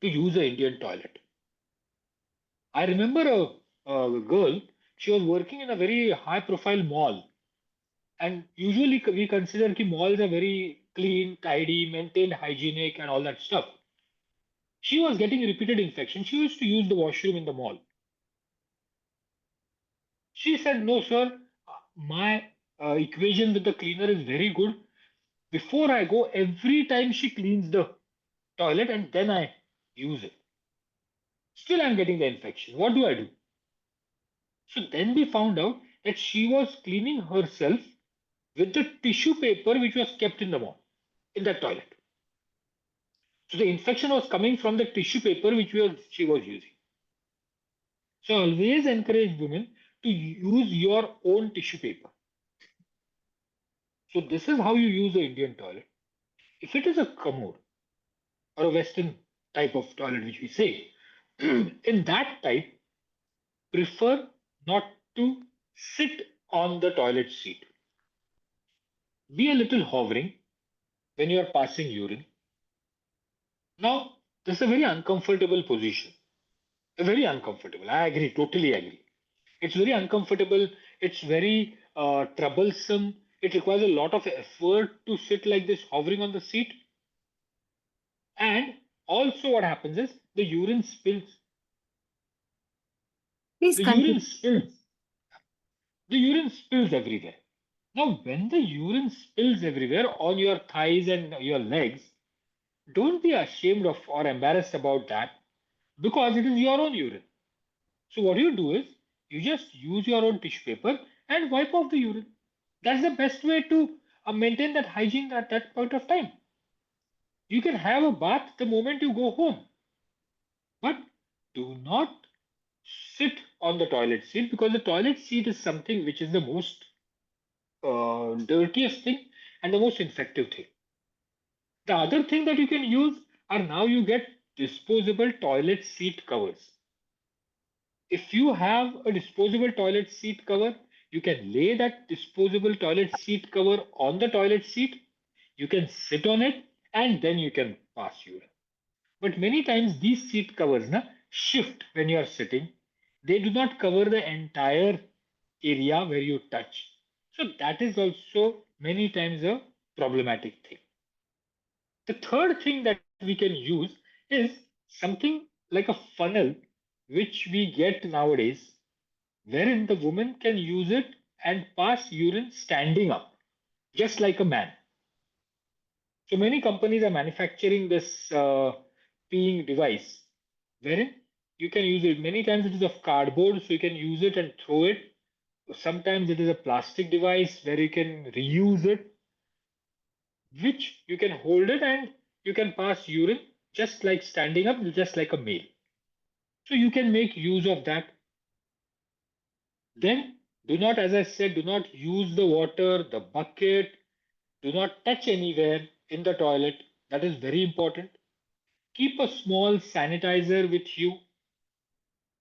to use an Indian toilet. I remember a girl, she was working in a very high profile mall. And usually we consider that malls are very clean, tidy, maintained, hygienic, and all that stuff. She was getting repeated infection. She used to use the washroom in the mall. She said, "No, sir, my equation with the cleaner is very good. Before I go, every time she cleans the toilet and then I use it. Still, I'm getting the infection. What do I do?" So then we found out that she was cleaning herself with the tissue paper which was kept in the mall, in that toilet. So the infection was coming from the tissue paper which she was using. So always encourage women to use your own tissue paper. So this is how you use the Indian toilet. If it is a commode or a Western type of toilet, which we say, in that type, prefer not to sit on the toilet seat. Be a little hovering when you are passing urine. Now, this is a very uncomfortable position. Very uncomfortable. I agree, totally agree. It's very uncomfortable. It's very troublesome. It requires a lot of effort to sit like this, hovering on the seat. And also, what happens is the urine spills. Please The urine continue. spills. The urine spills everywhere. Now, when the urine spills everywhere on your thighs and your legs, don't be ashamed of or embarrassed about that because it is your own urine. So, what you do is you just use your own tissue paper and wipe off the urine. That's the best way to maintain that hygiene at that point of time. You can have a bath the moment you go home, but do not sit on the toilet seat because the toilet seat is something which is the most dirtiest thing and the most infective thing. The other thing that you can use are now you get disposable toilet seat covers. If you have a disposable toilet seat cover, you can lay that disposable toilet seat cover on the toilet seat, you can sit on it, and then you can pass urine. But many times these seat covers shift when you are sitting. They do not cover the entire area where you touch. So that is also many times a problematic thing. The third thing that we can use is something like a funnel which we get nowadays wherein the woman can use it and pass urine standing up, just like a man. So many companies are manufacturing this peeing device, wherein you can use it. Many times it is of cardboard, so you can use it and throw it. Sometimes it is a plastic device where you can reuse it, which you can hold it and you can pass urine just like standing up, just like a male. So you can make use of that. Then do not, as I said, do not use the water, the bucket, do not touch anywhere in the toilet. That is very important. Keep a small sanitizer with you.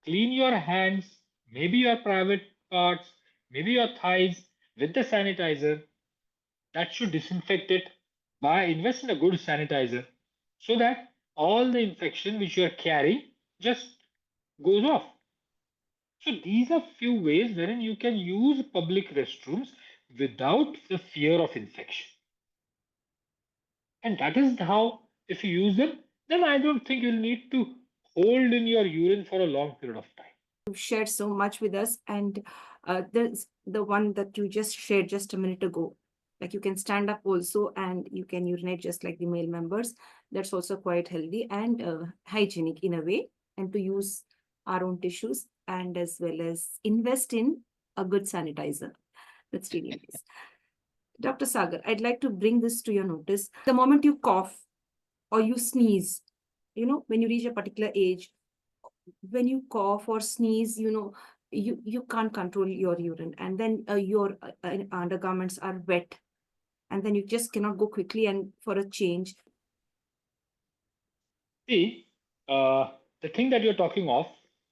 Clean your hands, maybe your private parts, maybe your thighs with the sanitizer. That should disinfect it. By invest in a good sanitizer so that all the infection which you are carrying just goes off. So these are few ways wherein you can use public restrooms without the fear of infection. And that is how, if you use them, then I don't think you'll need to hold in your urine for a long period of time. You've shared so much with us, and there's the one that you just shared just a minute ago. Like you can stand up also and you can urinate just like the male members. That's also quite healthy and hygienic in a way, and to use our own tissues and as well as invest in a good sanitizer. That's really nice. Dr. Sagar, I'd like to bring this to your notice. The moment you cough or you sneeze, when you reach a particular age, when you cough or sneeze, you can't control your urine, and then your undergarments are wet, and then you just cannot go quickly and for a change. See, the thing that you're talking of,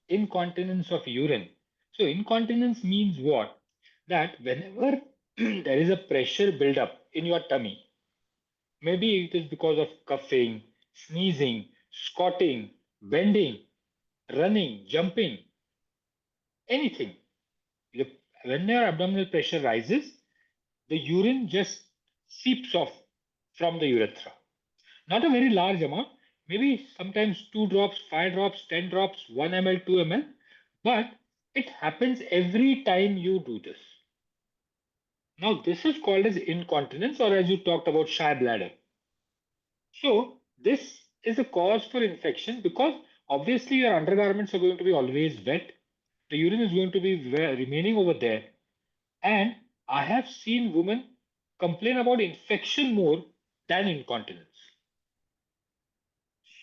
incontinence of urine. So, incontinence means what? That whenever there is a pressure buildup in your tummy, maybe it is because of coughing, sneezing, squatting, bending, running, jumping, anything. When your abdominal pressure rises, the urine just seeps off from the urethra. Not a very large amount, maybe sometimes 2 drops, 5 drops, 10 drops, 1 ml, 2 ml, but it happens every time you do this. Now, this is called as incontinence, or as you talked about, shy bladder. So, this is a cause for infection because obviously your undergarments are going to be always wet. The urine is going to be remaining over there. And I have seen women complain about infection more than incontinence.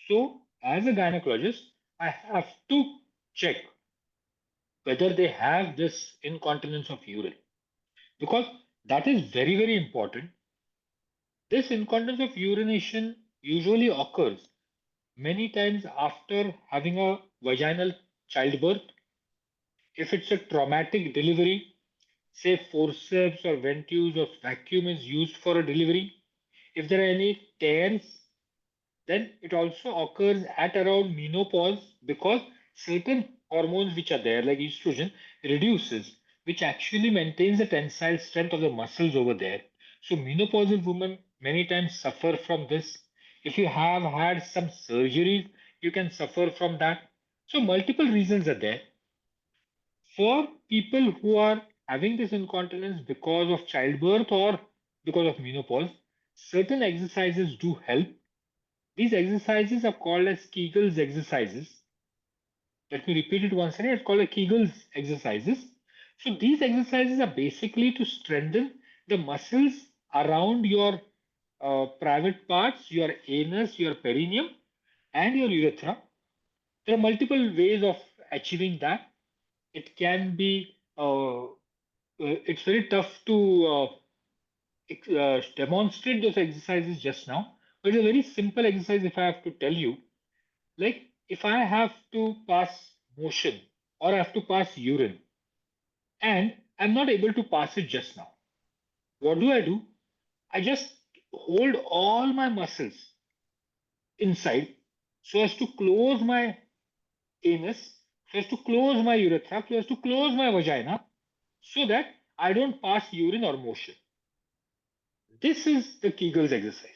So, as a gynecologist, I have to check whether they have this incontinence of urine because that is very, very important. This incontinence of urination usually occurs many times after having a vaginal childbirth. If it's a traumatic delivery, say forceps or ventouse or vacuum is used for a delivery, if there are any tears, then it also occurs at around menopause because certain hormones which are there, like estrogen, reduces, which actually maintains the tensile strength of the muscles over there. So menopausal women many times suffer from this. If you have had some surgeries, you can suffer from that. So multiple reasons are there. For people who are having this incontinence because of childbirth or because of menopause, certain exercises do help. These exercises are called as Kegel's exercises. Let me repeat it once again. It's called a Kegel's exercises. So these exercises are basically to strengthen the muscles around your private parts, your anus, your perineum, and your urethra. There are multiple ways of achieving that. It can be, it's very tough to demonstrate those exercises just now, but it's a very simple exercise if I have to tell you. Like if I have to pass motion or I have to pass urine and I'm not able to pass it just now, what do? I just hold all my muscles inside so as to close my anus, so as to close my urethra, so as to close my vagina, so that I don't pass urine or motion. This is the Kegel's exercise.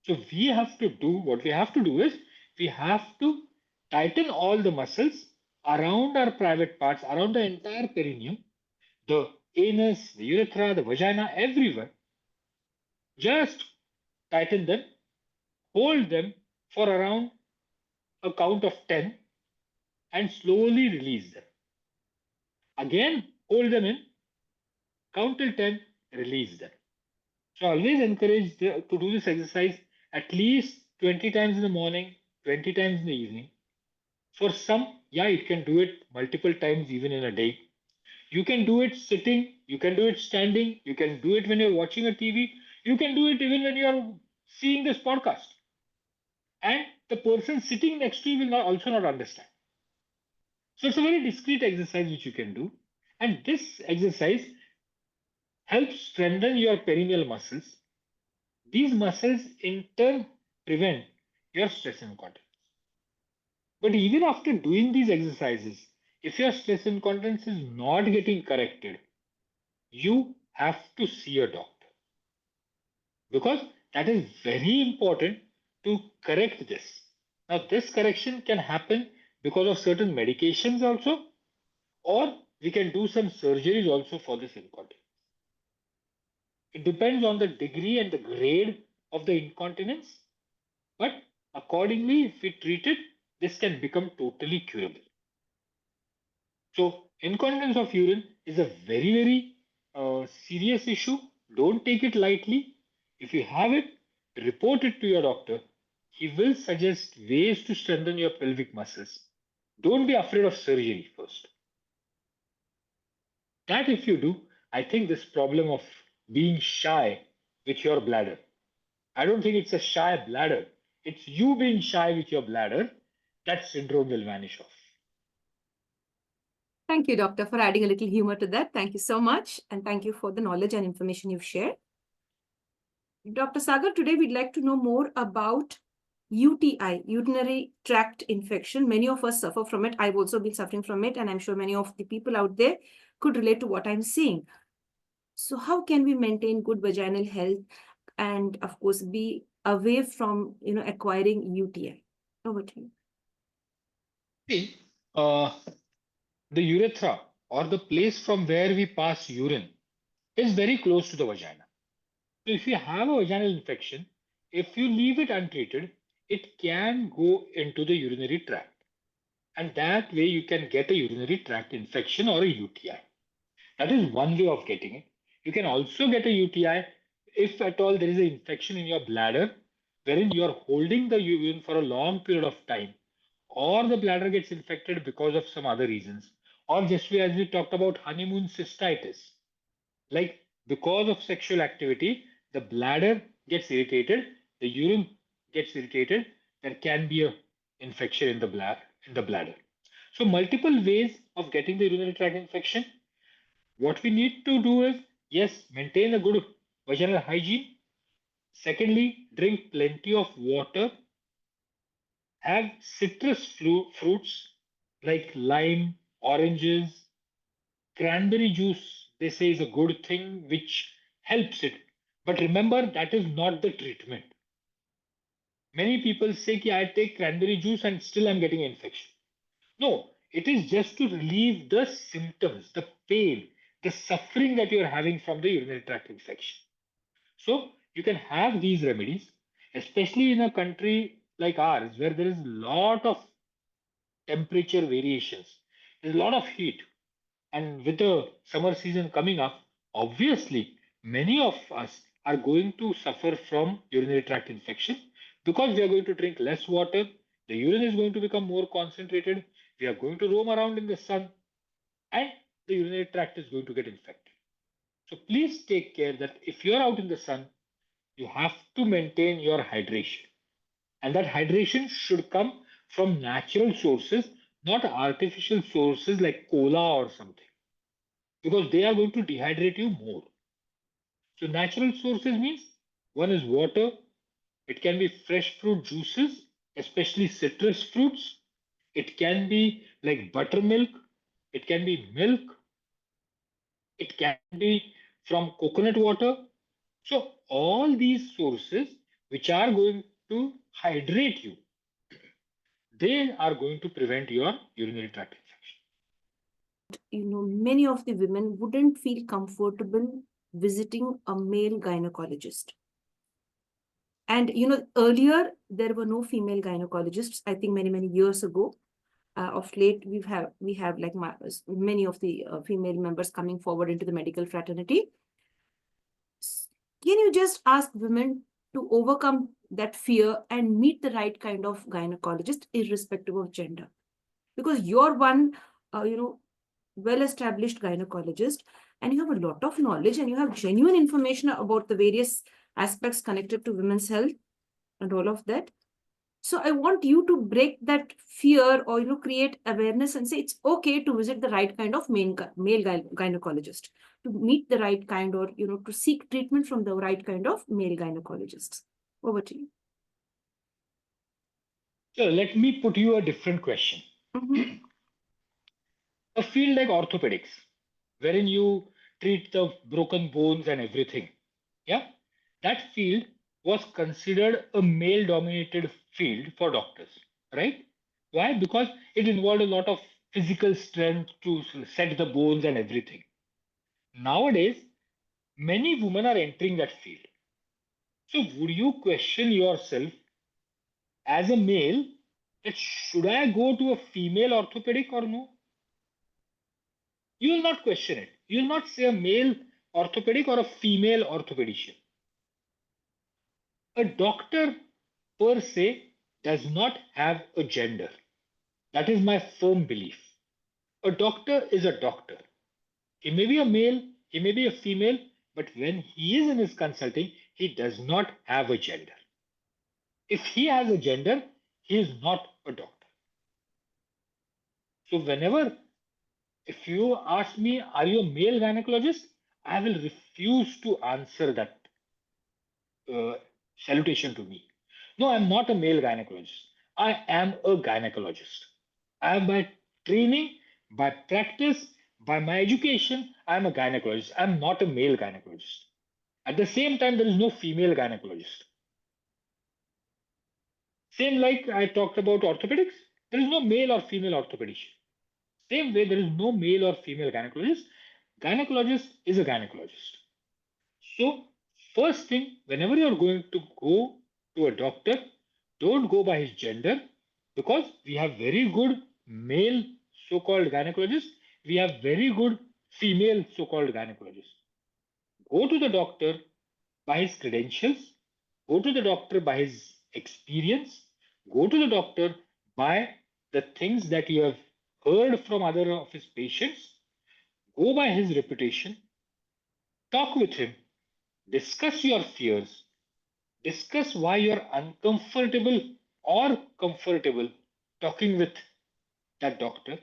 So what we have to do is we have to tighten all the muscles around our private parts, around the entire perineum, the anus, the urethra, the vagina, everywhere. Just tighten them, hold them for around a count of 10 and slowly release them. Again, hold them in, count till 10, release them. So always encourage to do this exercise at least 20 times in the morning, 20 times in the evening. For some, yeah, you can do it multiple times even in a day. You can do it sitting, you can do it standing, you can do it when you're watching a TV, you can do it even when you're seeing this podcast. And the person sitting next to you will not, also not understand. So it's a very discreet exercise which you can do. And this exercise helps strengthen your perineal muscles. These muscles in turn prevent your stress incontinence. But even after doing these exercises, if your stress incontinence is not getting corrected, you have to see a doctor because that is very important to correct this. Now, this correction can happen because of certain medications also, or we can do some surgeries also for this incontinence. It depends on the degree and the grade of the incontinence, but accordingly, if we treat it, this can become totally curable. So, incontinence of urine is a very, very serious issue. Don't take it lightly. If you have it, report it to your doctor. He will suggest ways to strengthen your pelvic muscles. Don't be afraid of surgery first. That if you do, I think this problem of being shy with your bladder, I don't think it's a shy bladder. It's you being shy with your bladder. That syndrome will vanish off. Thank you, doctor, for adding a little humor to that. Thank you so much. And thank you for the knowledge and information you've shared. Dr. Sagar, today we'd like to know more about UTI, urinary tract infection. Many of us suffer from it. I've also been suffering from it, and I'm sure many of the people out there could relate to what I'm seeing. So how can we maintain good vaginal health and, of course, be away from, acquiring UTI? Over to you. See, uh, the urethra or the place from where we pass urine is very close to the vagina. So if you have a vaginal infection, if you leave it untreated, it can go into the urinary tract. And that way you can get a urinary tract infection or a UTI. That is one way of getting it. You can also get a UTI if at all there is an infection in your bladder, wherein you are holding the urine for a long period of time, or the bladder gets infected because of some other reasons, or just as we talked about honeymoon cystitis. Like because of sexual activity, the bladder gets irritated, the urine gets irritated, there can be a infection in the bladder. So multiple ways of getting the urinary tract infection. What we need to do is, yes, maintain a good vaginal hygiene. Secondly, drink plenty of water. Have citrus fruits like lime, oranges, cranberry juice. They say is a good thing which helps it. But remember, that is not the treatment. Many people say, ki, I take cranberry juice and still I'm getting an infection. No, it is just to relieve the symptoms, the pain, the suffering that you're having from the urinary tract infection. So you can have these remedies, especially in a country like ours where there is a lot of temperature variations. There's a lot of heat. And with the summer season coming up, obviously many of us are going to suffer from urinary tract infection because we are going to drink less water. The urine is going to become more concentrated. We are going to roam around in the sun and the urinary tract is going to get infected. So please take care that if you're out in the sun, you have to maintain your hydration. And that hydration should come from natural sources, not artificial sources like cola or something, because they are going to dehydrate you more. So, natural sources means one is water, it can be fresh fruit juices, especially citrus fruits, it can be like buttermilk, it can be milk, it can be from coconut water. So, all these sources which are going to hydrate you, they are going to prevent your urinary tract infection. many of the women wouldn't feel comfortable visiting a male gynecologist. And earlier there were no female gynecologists. I think many years ago. Of late, we have like many of the female members coming forward into the medical fraternity. Can you just ask women to overcome that fear and meet the right kind of gynecologist, irrespective of gender? Because you're one, well-established gynecologist, and you have a lot of knowledge, and you have genuine information about the various aspects connected to women's health and all of that. So I want you to break that fear, or create awareness and say it's okay to visit the right kind of male gynecologist, to meet the right kind, or to seek treatment from the right kind of male gynecologists. Over to you. So let me put you a different question. A field like orthopedics, wherein you treat the broken bones and everything, yeah, that field was considered a male dominated field for doctors, right? Why? Because it involved a lot of physical strength to set the bones and everything. Nowadays, many women are entering that field. So, would you question yourself as a male that should I go to a female orthopedic or no? You will not question it. You will not say a male orthopedic or a female orthopedician. A doctor per se does not have a gender. That is my firm belief. A doctor is a doctor. He may be a male, he may be a female, but when he is in his consulting, he does not have a gender. If he has a gender, he is not a doctor. So, whenever, if you ask me, are you a male gynecologist? I will refuse to answer that salutation to me. No, I'm not a male gynecologist. I am a gynecologist. I am by training, by practice, by my education, I am a gynecologist. I'm not a male gynecologist. At the same time, there is no female gynecologist. Same like I talked about orthopedics, there is no male or female orthopedician. Same way, there is no male or female gynecologist. Gynecologist is a gynecologist. So, first thing, whenever you're going to go to a doctor, don't go by his gender, because we have very good male so called gynecologists, we have very good female so called gynecologists. Go to the doctor by his credentials, go to the doctor by his experience, go to the doctor by the things that you have heard from other of his patients, go by his reputation, talk with him, discuss your fears, discuss why you're uncomfortable or comfortable talking with that doctor,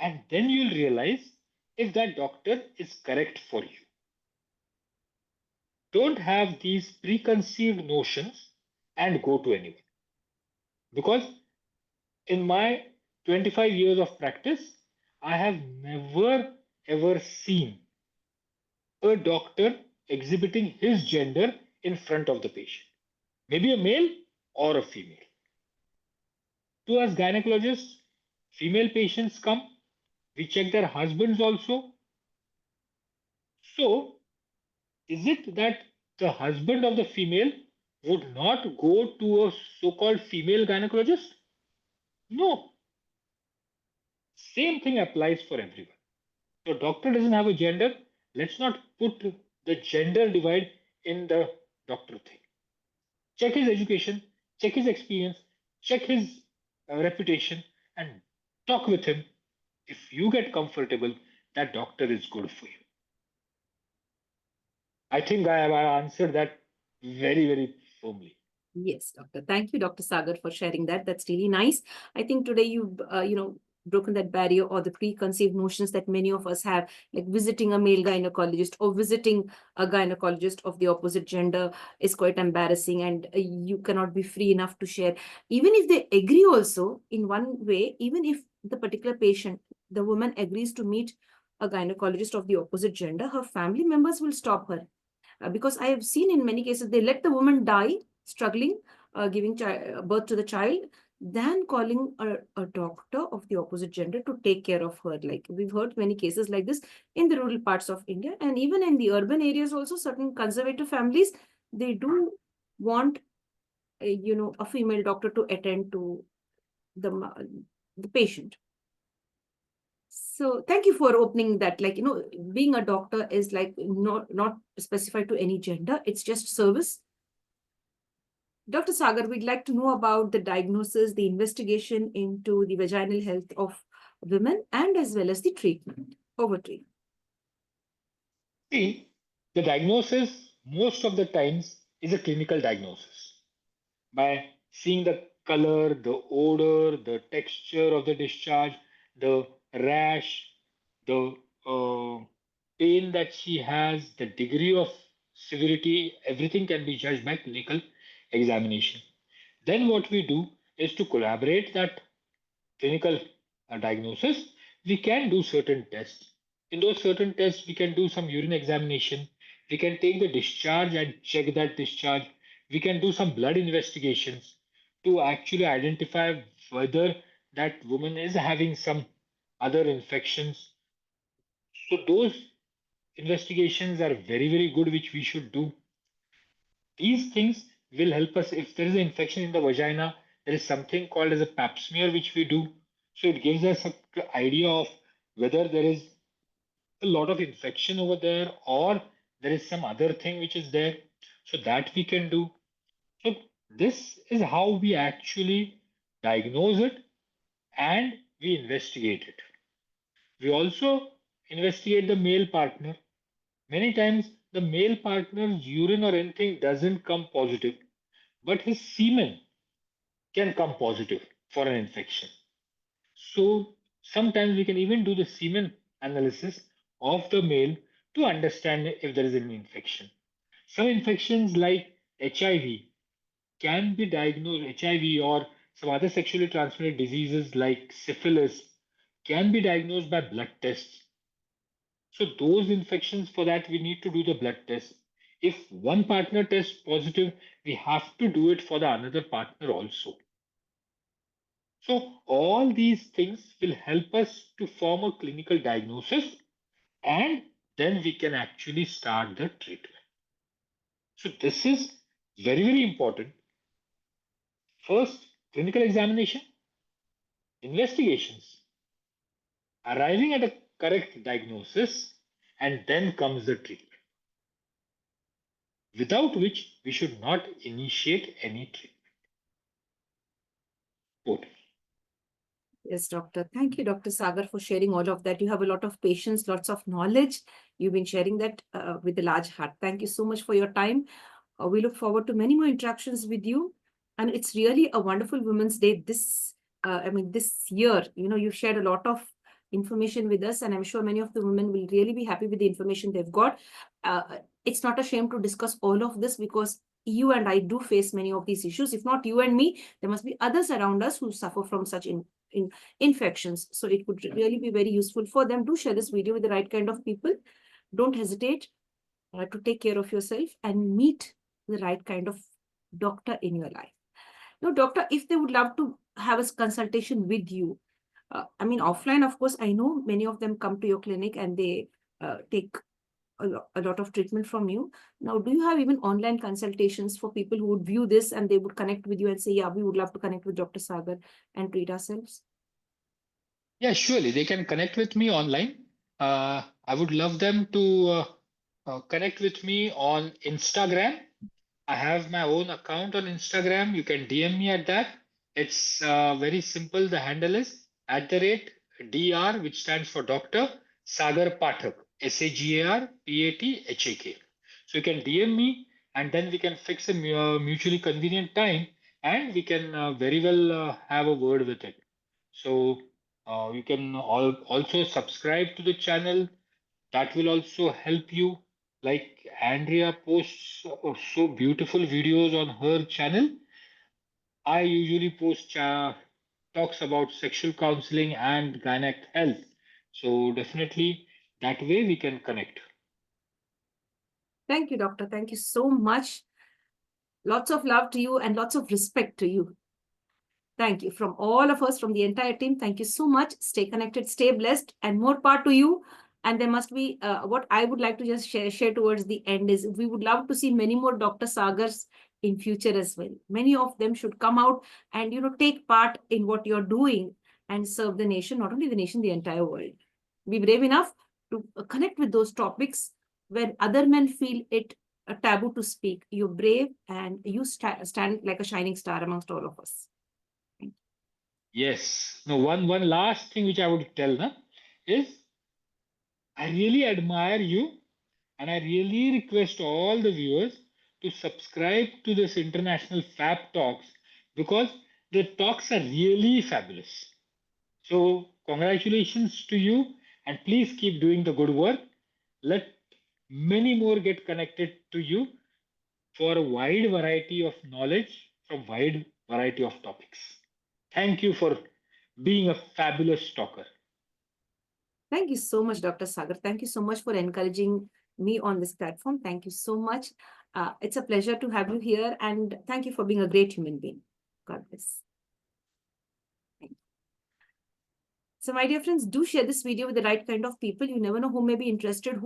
and then you'll realize if that doctor is correct for you. Don't have these preconceived notions and go to anyone. Because in my 25 years of practice, I have never ever seen a doctor exhibiting his gender in front of the patient, maybe a male or a female. To us gynecologists, female patients come, we check their husbands also. So, is it that the husband of the female would not go to a so called female gynecologist? No. Same thing applies for everyone. So, doctor doesn't have a gender. Let's not put the gender divide in the doctor thing. Check his education, check his experience, check his reputation, and talk with him. If you get comfortable, that doctor is good for you. I think I have answered that very firmly. Yes, doctor. Thank you, Dr. Sagar, for sharing that. That's really nice. I think today you've, broken that barrier or the preconceived notions that many of us have, like visiting a male gynecologist or visiting a gynecologist of the opposite gender is quite embarrassing, and you cannot be free enough to share. Even if they agree also in one way, even if the particular patient, the woman agrees to meet a gynecologist of the opposite gender, her family members will stop her. Because I have seen in many cases, they let the woman die struggling, giving birth to the child. than calling a doctor of the opposite gender to take care of her. Like we've heard many cases like this in the rural parts of India, and even in the urban areas also, certain conservative families, they do want a female doctor to attend to the patient. So thank you for opening that. Like, being a doctor is like not specified to any gender. It's just service. Dr. Sagar, we'd like to know about the diagnosis, the investigation into the vaginal health of women, and as well as the treatment. Over to you. See, the diagnosis most of the times is a clinical diagnosis by seeing the color, the odor, the texture of the discharge, the rash, the pain that she has, the degree of severity, everything can be judged by clinical examination. Then what we do is to collaborate that clinical diagnosis, we can do certain tests. In those certain tests, we can do some urine examination. We can take the discharge and check that discharge. We can do some blood investigations to actually identify whether that woman is having some other infections. So, those investigations are very, very good, which we should do. These things will help us if there is an infection in the vagina. There is something called as a pap smear which we do. So it gives us an idea of whether there is a lot of infection over there or there is some other thing which is there. So that we can do. So this is how we actually diagnose it and we investigate it. We also investigate the male partner. Many times the male partner's urine or anything doesn't come positive, but his semen can come positive for an infection. So sometimes we can even do the semen analysis of the male to understand if there is any infection. Some infections like HIV can be diagnosed, HIV or some other sexually transmitted diseases like syphilis can be diagnosed by blood tests. So those infections, for that we need to do the blood test. If one partner tests positive, we have to do it for the another partner also. So all these things will help us to form a clinical diagnosis and then we can actually start the treatment. So this is very, very important. First, clinical examination, investigations, arriving at a correct diagnosis, and then comes the treatment. Without which we should not initiate any treatment. Good. Yes, doctor. Thank you, Dr. Sagar, for sharing all of that. You have a lot of patience, lots of knowledge. You've been sharing that with a large heart. Thank you so much for your time. We look forward to many more interactions with you. And it's really a wonderful Women's Day this year. You've shared a lot of information with us, and I'm sure many of the women will really be happy with the information they've got. It's not a shame to discuss all of this because you and I do face many of these issues. If not you and me, there must be others around us who suffer from such infections. So it would really be very useful for them to share this video with the right kind of people. Don't hesitate to take care of yourself and meet the right kind of doctor in your life. Now, doctor, if they would love to have a consultation with you, offline, of course, I know many of them come to your clinic and they take a lot of treatment from you. Now, do you have even online consultations for people who would view this and they would connect with you and say, yeah, we would love to connect with Dr. Sagar and treat ourselves? Yeah, surely they can connect with me online. I would love them to connect with me on Instagram. I have my own account on Instagram. You can DM me at that. It's very simple. The handle is @DR, which stands for Dr. Sagar Pathak, SAGARPATHAK. So you can DM me and then we can fix a mutually convenient time and we can very well have a word with it. So you can also subscribe to the channel. That will also help you. Like Andrea posts so beautiful videos on her channel. I usually post talks about sexual counseling and gynec health. So definitely that way we can connect. Thank you, doctor. Thank you so much. Lots of love to you and lots of respect to you. Thank you. From all of us, from the entire team, thank you so much. Stay connected, stay blessed, and more power to you. And there must be, what I would like to just share towards the end is we would love to see many more Dr. Sagars in future as well. Many of them should come out and, take part in what you're doing and serve the nation, not only the nation, the entire world. Be brave enough to connect with those topics when other men feel it a taboo to speak. You're brave and you stand like a shining star amongst all of us. Yes. No, one last thing which I would tell na, is I really admire you and I really request all the viewers to subscribe to this international Fab Talks because the talks are really fabulous. So, congratulations to you and please keep doing the good work. Let many more get connected to you for a wide variety of knowledge from wide variety of topics. Thank you for being a fabulous talker. Thank you so much, Dr. Sagar. Thank you so much for encouraging me on this platform. Thank you so much. It's a pleasure to have you here, and thank you for being a great human being. God bless. So, my dear friends, do share this video with the right kind of people. You never know who may be interested,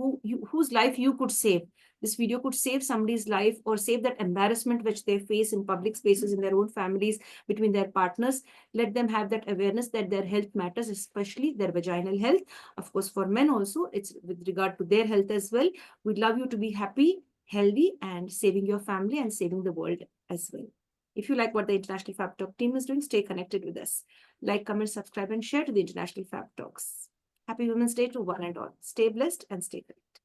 whose life you could save. This video could save somebody's life or save that embarrassment which they face in public spaces, in their own families, between their partners. Let them have that awareness that their health matters, especially their vaginal health. Of course, for men also, it's with regard to their health as well. We'd love you to be happy, healthy, and saving your family and saving the world as well. If you like what the International Fab Talk team is doing, stay connected with us. Like, comment, subscribe, and share to the International Fab Talks. Happy Women's Day to one and all. Stay blessed and stay connected.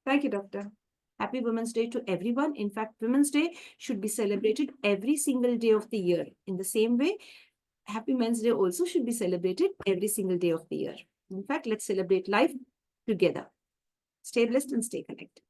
Thank you, Doctor. Happy Women's Day to everyone. In fact, Women's Day should be celebrated every single day of the year. In the same way, Happy Men's Day also should be celebrated every single day of the year. In fact, let's celebrate life together. Stay blessed and stay connected.